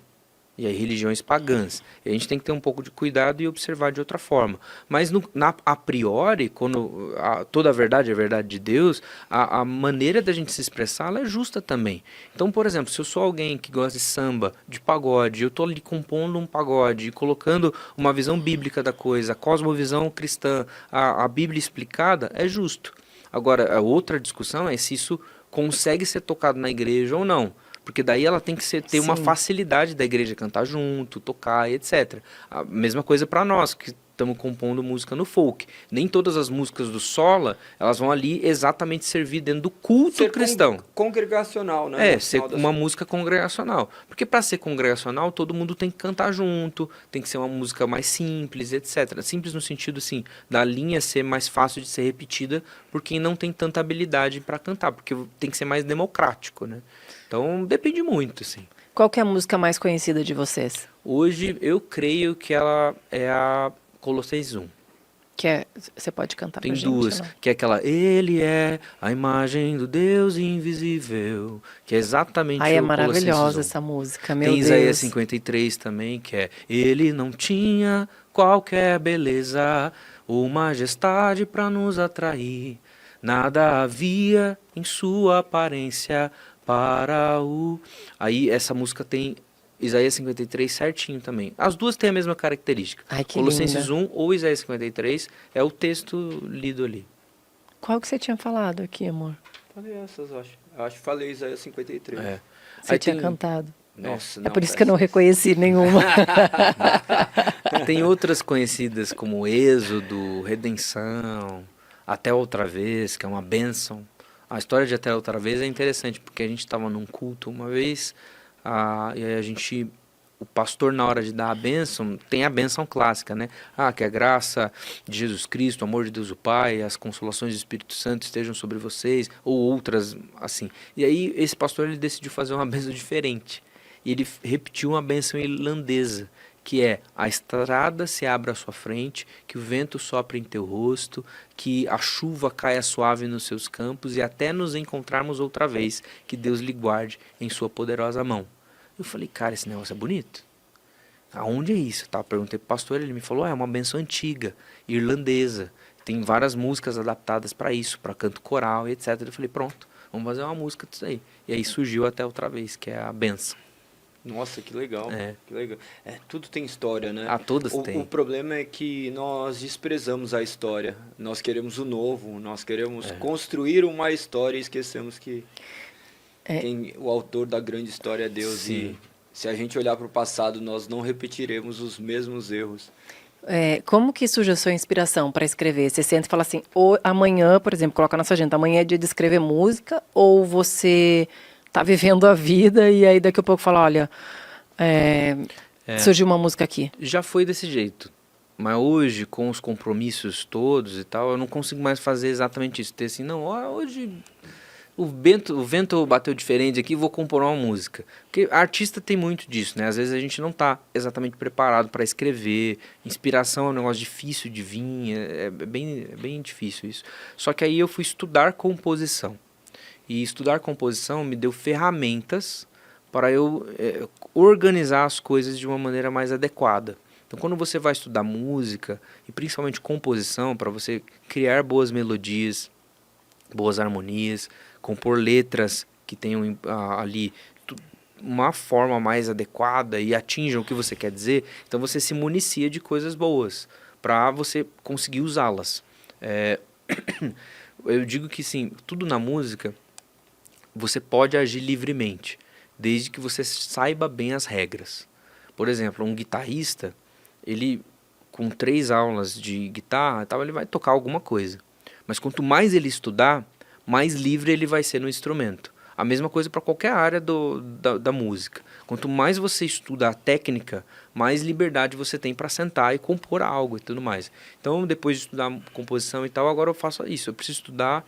E aí, religiões pagãs. E a gente tem que ter um pouco de cuidado e observar de outra forma. Mas, a priori, quando toda a verdade é a verdade de Deus, a maneira da gente se expressar ela é justa também. Então, por exemplo, se eu sou alguém que gosta de samba, de pagode, eu estou ali compondo um pagode, colocando uma visão bíblica da coisa, a cosmovisão cristã, a Bíblia explicada, é justo. Agora, a outra discussão é se isso consegue ser tocado na igreja ou não. Porque daí ela tem que ter uma facilidade da igreja cantar junto, tocar, etc. A mesma coisa para nós, que estamos compondo música no folk. Nem todas as músicas do Sola, elas vão ali exatamente servir dentro do culto cristão. Congregacional, né? Ser uma música congregacional. Porque para ser congregacional, todo mundo tem que cantar junto, tem que ser uma música mais simples, etc. Simples no sentido, assim, da linha ser mais fácil de ser repetida por quem não tem tanta habilidade para cantar, porque tem que ser mais democrático, né? Então, depende muito, assim. Qual que é a música mais conhecida de vocês? Hoje eu creio que ela é a Colossenses 1. Que é, você pode cantar Tem pra gente? duas, Não? que é aquela Ele é a imagem do Deus invisível, que é exatamente Ai, é o Colossenses maravilhosa 1. essa música, meu Tem Isaías Deus. 53 também, que é Ele não tinha qualquer beleza ou majestade para nos atrair, nada havia em sua aparência para o... Aí essa música tem Isaías 53 certinho também. As duas têm a mesma característica. Ai, que Colossenses linda. 1 ou Isaías 53 é o texto lido ali. Qual que você tinha falado aqui, amor? Falei essas, eu acho. Eu acho que falei Isaías 53. É. Você Aí tinha tem, cantado. Nossa, É por isso que eu não peças. reconheci nenhuma. tem outras conhecidas como Êxodo, Redenção, Até Outra Vez, que é uma bênção. A história de Até Outra Vez é interessante, porque a gente estava num culto uma vez, e aí o pastor, na hora de dar a bênção, tem a bênção clássica, né? Que a graça de Jesus Cristo, o amor de Deus o Pai, as consolações do Espírito Santo estejam sobre vocês, ou outras, assim. E aí esse pastor, ele decidiu fazer uma bênção diferente. E ele repetiu uma bênção irlandesa, que é: a estrada se abra à sua frente, que o vento sopre em teu rosto, que a chuva caia suave nos seus campos, e até nos encontrarmos outra vez, que Deus lhe guarde em sua poderosa mão. Eu falei, cara, esse negócio é bonito. Aonde é isso? Eu perguntei pro pastor, ele me falou, é uma benção antiga, irlandesa. Tem várias músicas adaptadas para isso, para canto coral e etc. Eu falei, pronto, vamos fazer uma música disso aí. E aí surgiu Até Outra Vez, que é a benção. Nossa, que legal. É. Que legal. Tudo tem história, né? Todas têm. O problema é que nós desprezamos a história. Nós queremos o novo, nós queremos construir uma história e esquecemos que o autor da grande história é Deus. Sim. E se a gente olhar para o passado, nós não repetiremos os mesmos erros. Como que surge a sua inspiração para escrever? Você sente e fala assim, amanhã, por exemplo, coloca na sua agenda, amanhã é dia de escrever música, ou você tá vivendo a vida e aí daqui a pouco fala, olha, surgiu uma música aqui. Já foi desse jeito. Mas hoje, com os compromissos todos e tal, eu não consigo mais fazer exatamente isso. Ter assim, não, hoje o vento bateu diferente aqui, vou compor uma música. Porque artista tem muito disso, né? Às vezes a gente não está exatamente preparado para escrever. Inspiração é um negócio difícil de vir, é bem difícil isso. Só que aí eu fui estudar composição. E estudar composição me deu ferramentas para eu organizar as coisas de uma maneira mais adequada. Então, quando você vai estudar música, e principalmente composição, para você criar boas melodias, boas harmonias, compor letras que tenham ali uma forma mais adequada e atinjam o que você quer dizer, então você se municia de coisas boas para você conseguir usá-las. Eu digo que sim, tudo na música você pode agir livremente, desde que você saiba bem as regras. Por exemplo, um guitarrista, ele com 3 aulas de guitarra, ele vai tocar alguma coisa. Mas quanto mais ele estudar, mais livre ele vai ser no instrumento. A mesma coisa para qualquer área da música. Quanto mais você estuda a técnica, mais liberdade você tem para sentar e compor algo e tudo mais. Então, depois de estudar composição e tal, agora eu faço isso. Eu preciso estudar,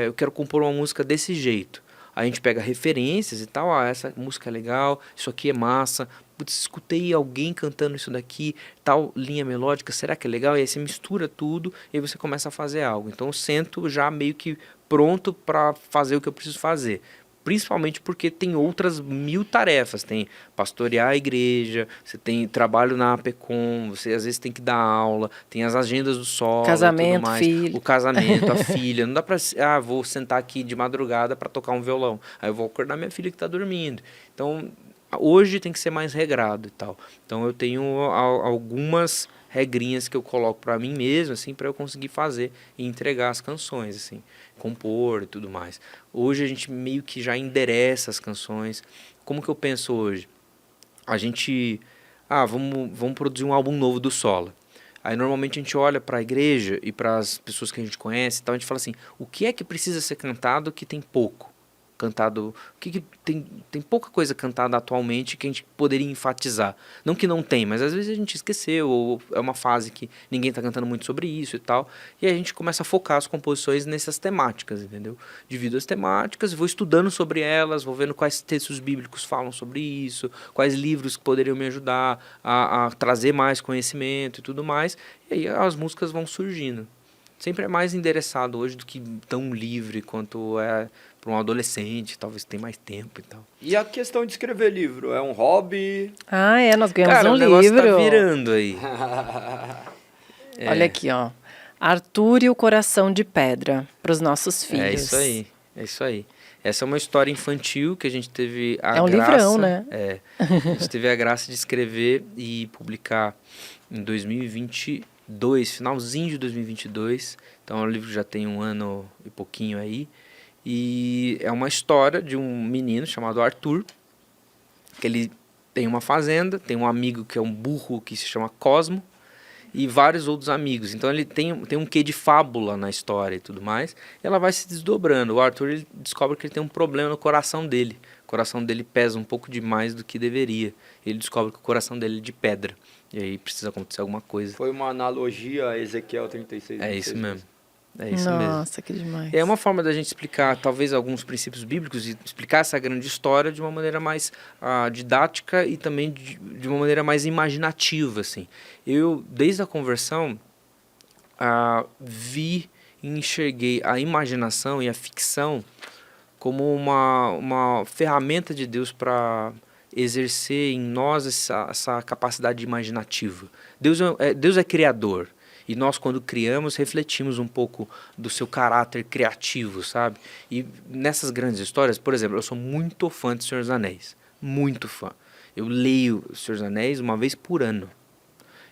eu quero compor uma música desse jeito. Aí a gente pega referências e tal, essa música é legal, isso aqui é massa, putz, escutei alguém cantando isso daqui, tal linha melódica, será que é legal? E aí você mistura tudo e aí você começa a fazer algo. Então eu sento já meio que pronto para fazer o que eu preciso fazer. Principalmente porque tem outras 1000 tarefas, tem pastorear a igreja, você tem trabalho na APECOM, você às vezes tem que dar aula, tem as agendas do solo, Casamento, tudo mais, filho. o casamento, a filha, não dá pra, vou sentar aqui de madrugada para tocar um violão, aí eu vou acordar minha filha que está dormindo. Então, hoje tem que ser mais regrado e tal. Então eu tenho algumas regrinhas que eu coloco para mim mesmo, assim, para eu conseguir fazer e entregar as canções, assim, compor e tudo mais. Hoje a gente meio que já endereça as canções. Como que eu penso hoje? A gente, vamos produzir um álbum novo do Sola. Aí normalmente a gente olha para a igreja e para as pessoas que a gente conhece e tal, a gente fala assim, o que é que precisa ser cantado que tem pouco? cantado, tem pouca coisa cantada atualmente que a gente poderia enfatizar. Não que não tem, mas às vezes a gente esqueceu, ou é uma fase que ninguém está cantando muito sobre isso e tal, e aí a gente começa a focar as composições nessas temáticas, entendeu? Divido as temáticas, vou estudando sobre elas, vou vendo quais textos bíblicos falam sobre isso, quais livros que poderiam me ajudar a trazer mais conhecimento e tudo mais, e aí as músicas vão surgindo. Sempre é mais endereçado hoje do que tão livre quanto é para um adolescente, talvez tenha mais tempo e tal. E a questão de escrever livro, é um hobby? Ah, nós ganhamos Cara, um o negócio livro. tá virando aí. Olha aqui, ó. Arthur e o Coração de Pedra, para os nossos filhos. É isso aí, é isso aí. Essa é uma história infantil que a gente teve a É um graça... livrão, né? A gente teve a graça de escrever e publicar em 2022, finalzinho de 2022. Então o livro já tem 1 ano e pouquinho aí. E é uma história de um menino chamado Arthur, que ele tem uma fazenda, tem um amigo que é um burro que se chama Cosmo, e vários outros amigos. Então ele tem um quê de fábula na história e tudo mais, e ela vai se desdobrando. O Arthur, ele descobre que ele tem um problema no coração dele. O coração dele pesa um pouco demais do que deveria. Ele descobre que o coração dele é de pedra. E aí precisa acontecer alguma coisa. Foi uma analogia a Ezequiel 36. É isso mesmo. É isso mesmo. Nossa, que demais. É uma forma da gente explicar, talvez, alguns princípios bíblicos e explicar essa grande história de uma maneira mais didática e também de uma maneira mais imaginativa, assim. Eu, desde a conversão, vi e enxerguei a imaginação e a ficção como uma ferramenta de Deus para exercer em nós essa capacidade imaginativa. Deus é criador. E nós, quando criamos, refletimos um pouco do seu caráter criativo, sabe? E nessas grandes histórias, por exemplo, eu sou muito fã de Senhor dos Anéis. Muito fã. Eu leio Senhor dos Anéis uma vez por ano.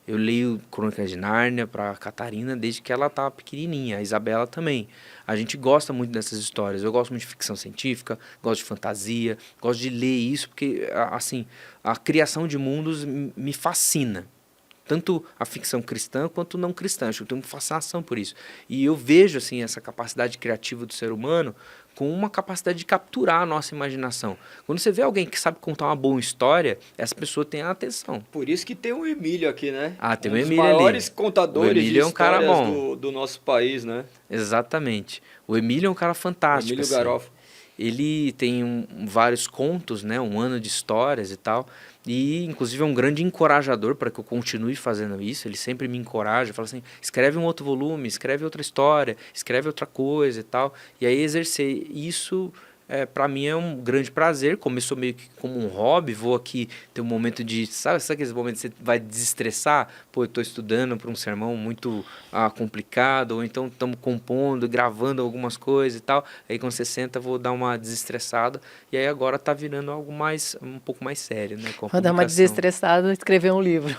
Eu leio Crônicas de Nárnia para Catarina desde que ela estava pequenininha. A Isabela também. A gente gosta muito dessas histórias. Eu gosto muito de ficção científica, gosto de fantasia, gosto de ler isso, porque assim, a criação de mundos me fascina. Tanto a ficção cristã quanto não cristã. Eu tenho uma fascinação por isso. E eu vejo assim, essa capacidade criativa do ser humano com uma capacidade de capturar a nossa imaginação. Quando você vê alguém que sabe contar uma boa história, essa pessoa tem a atenção. Por isso que tem o Emílio aqui, né? Tem o dos Emílio ali. maiores contadores de é um cara histórias bom. do nosso país, né? Exatamente. O Emílio é um cara fantástico. Emílio assim. Garofa. Ele tem vários contos, né, 1 ano de histórias e tal, e inclusive é um grande encorajador para que eu continue fazendo isso. Ele sempre me encoraja, fala assim, escreve um outro volume, escreve outra história, escreve outra coisa e tal. E aí exercer isso, para mim é um grande prazer. Começou meio que como um hobby, vou aqui ter um momento de, sabe aqueles momentos que você vai desestressar? Pô, eu estou estudando para um sermão muito complicado, ou então estamos compondo, gravando algumas coisas e tal. Aí quando você senta, vou dar uma desestressada. E aí agora tá virando algo um pouco mais sério, né? Vou dar uma desestressada e escrever um livro.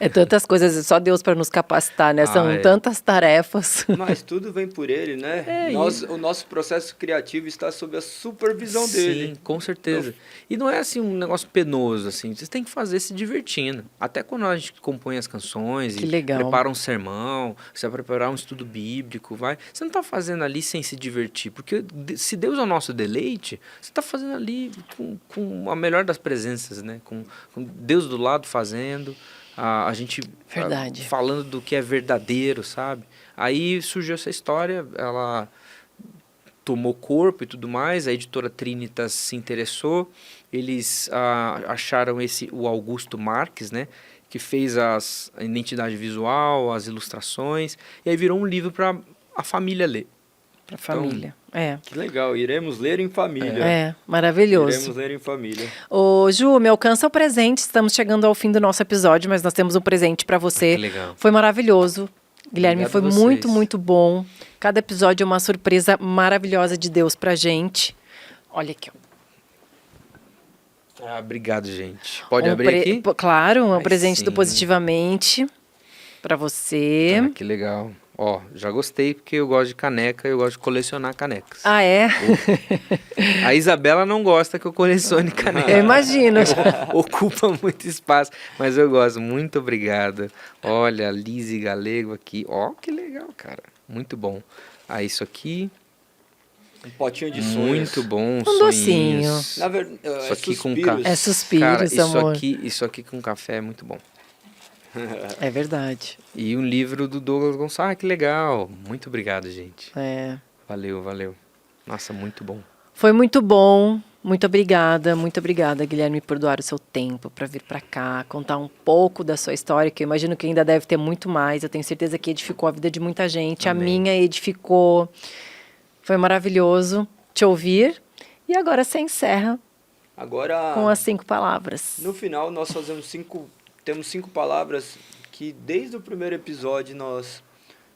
É tantas coisas, só Deus para nos capacitar, né? São tantas tarefas. Mas tudo vem por ele, né? O nosso processo criativo está sob a supervisão dele. Sim, com certeza. E não é assim um negócio penoso, assim. Você tem que fazer se divertindo. Até quando a gente compõe as canções prepara um sermão, você vai preparar um estudo bíblico, você não está fazendo ali sem se divertir. Porque se Deus é o nosso deleite, você está fazendo ali com a melhor das presenças, né? Com Deus do lado fazendo, a gente falando do que é verdadeiro, sabe? Aí surgiu essa história, ela tomou corpo e tudo mais, a editora Trinitas se interessou, eles acharam o Augusto Marques, né? Que fez a identidade visual, as ilustrações, e aí virou um livro para a família ler. Para a família, Que legal, iremos ler em família. Maravilhoso. Iremos ler em família. Ô, Ju, me alcança o presente, estamos chegando ao fim do nosso episódio, mas nós temos um presente para você. Que legal. Foi maravilhoso. Guilherme, Obrigado foi muito, muito bom. Cada episódio é uma surpresa maravilhosa de Deus pra gente. Olha aqui, ó. Obrigado, gente. Pode abrir aqui? Claro, um presente do Positivamente para você. Que legal. Ó, já gostei porque eu gosto de caneca e eu gosto de colecionar canecas. Ah, é? A Isabela não gosta que eu colecione caneca. Eu imagino. Ocupa muito espaço, mas eu gosto. Muito obrigado. Olha, Lise Galego aqui. Ó, que legal, cara. Muito bom. Isso aqui. Um potinho de sonhos. Muito bom, Um docinho. sonhinhos. Na verdade, Isso aqui com suspiros. É suspiros, Cara, amor. isso aqui com café é muito bom. É verdade. E um livro do Douglas Gonçalves, que legal. Muito obrigado, gente. É. Valeu, valeu. Nossa, muito bom. Foi muito bom. Muito obrigada, Guilherme, por doar o seu tempo para vir para cá, contar um pouco da sua história, que eu imagino que ainda deve ter muito mais. Eu tenho certeza que edificou a vida de muita gente. Amém. A minha edificou. Foi maravilhoso te ouvir. E agora você encerra Agora, com as 5 palavras. no final, nós temos 5 palavras que desde o primeiro episódio nós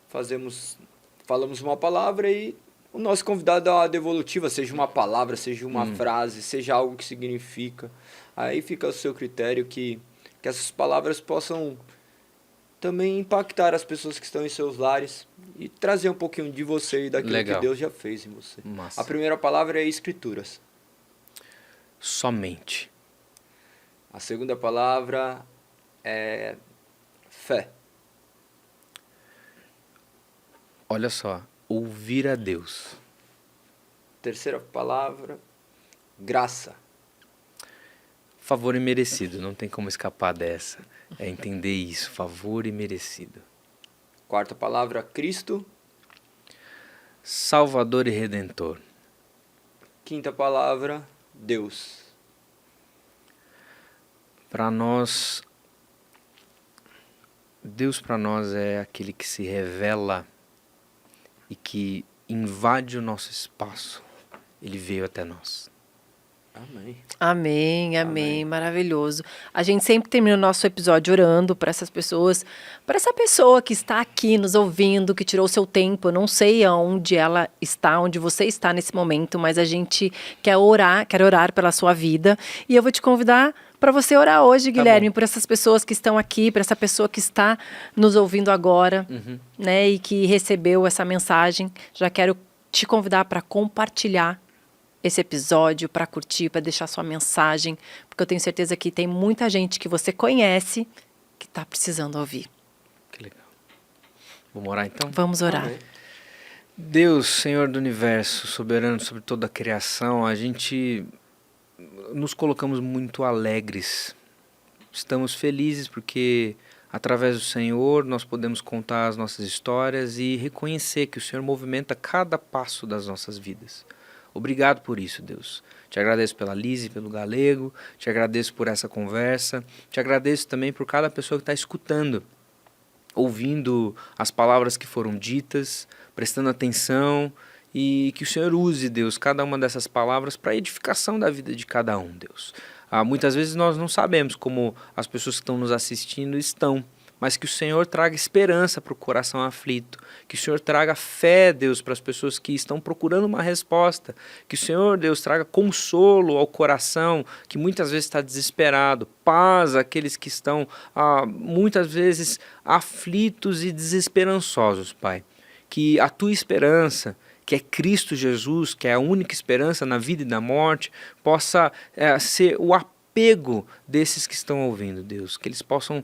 falamos uma palavra e o nosso convidado dá uma devolutiva, seja uma palavra, seja uma frase, seja algo que significa. Aí fica ao seu critério que essas palavras possam também impactar as pessoas que estão em seus lares e trazer um pouquinho de você e daquilo Legal. que Deus já fez em você. Massa. A primeira palavra é escrituras. Somente. A segunda palavra é fé. Olha só, ouvir a Deus. Terceira palavra, graça. Favor imerecido, não tem como escapar dessa. É entender isso, favor imerecido. Quarta palavra, Cristo. Salvador e Redentor. Quinta palavra, Deus. Para nós, Deus para nós é aquele que se revela e que invade o nosso espaço. Ele veio até nós. Amém. Amém, amém, Amém. maravilhoso. A gente sempre termina o nosso episódio orando para essas pessoas, para essa pessoa que está aqui nos ouvindo, que tirou seu tempo. Eu não sei aonde ela está, onde você está nesse momento, mas a gente quer orar pela sua vida. E eu vou te convidar para você orar hoje, Guilherme, por essas pessoas que estão aqui, por essa pessoa que está nos ouvindo agora, né, e que recebeu essa mensagem. Já quero te convidar para compartilhar esse episódio, para curtir, para deixar sua mensagem, porque eu tenho certeza que tem muita gente que você conhece que está precisando ouvir. Que legal. Vamos orar então? Vamos orar. Amém. Deus, Senhor do Universo, soberano sobre toda a criação, a gente nos colocamos muito alegres. Estamos felizes porque através do Senhor nós podemos contar as nossas histórias e reconhecer que o Senhor movimenta cada passo das nossas vidas. Obrigado por isso, Deus. Te agradeço pela Lise, pelo Galego, te agradeço por essa conversa, te agradeço também por cada pessoa que está escutando, ouvindo as palavras que foram ditas, prestando atenção, e que o Senhor use, Deus, cada uma dessas palavras para a edificação da vida de cada um, Deus. Muitas vezes nós não sabemos como as pessoas que estão nos assistindo estão, mas que o Senhor traga esperança para o coração aflito, que o Senhor traga fé, Deus, para as pessoas que estão procurando uma resposta, que o Senhor, Deus, traga consolo ao coração que muitas vezes está desesperado, paz àqueles que estão muitas vezes aflitos e desesperançosos, Pai. Que a Tua esperança, que é Cristo Jesus, que é a única esperança na vida e na morte, possa ser o apego desses que estão ouvindo, Deus, que eles possam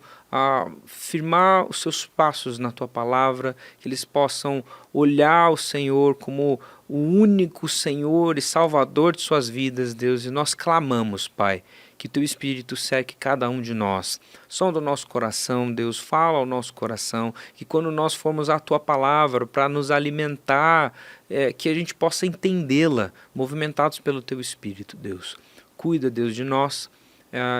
firmar os seus passos na Tua palavra, que eles possam olhar o Senhor como o único Senhor e Salvador de suas vidas, Deus, e nós clamamos, Pai, que Teu Espírito seque cada um de nós, sonda o nosso coração, Deus, fala ao nosso coração, que quando nós formos à Tua palavra para nos alimentar, que a gente possa entendê-la, movimentados pelo Teu Espírito, Deus. Cuida, Deus, de nós,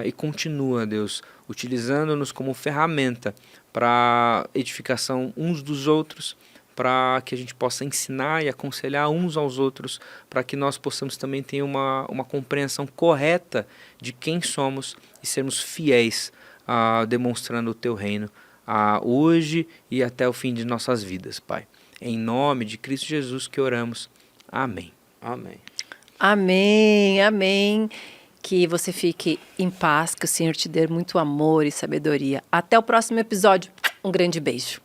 e continua, Deus, utilizando-nos como ferramenta para edificação uns dos outros, para que a gente possa ensinar e aconselhar uns aos outros, para que nós possamos também ter uma compreensão correta de quem somos e sermos fiéis, demonstrando o Teu reino hoje e até o fim de nossas vidas, Pai. Em nome de Cristo Jesus que oramos. Amém. Amém. Amém, amém. Que você fique em paz, que o Senhor te dê muito amor e sabedoria. Até o próximo episódio. Um grande beijo.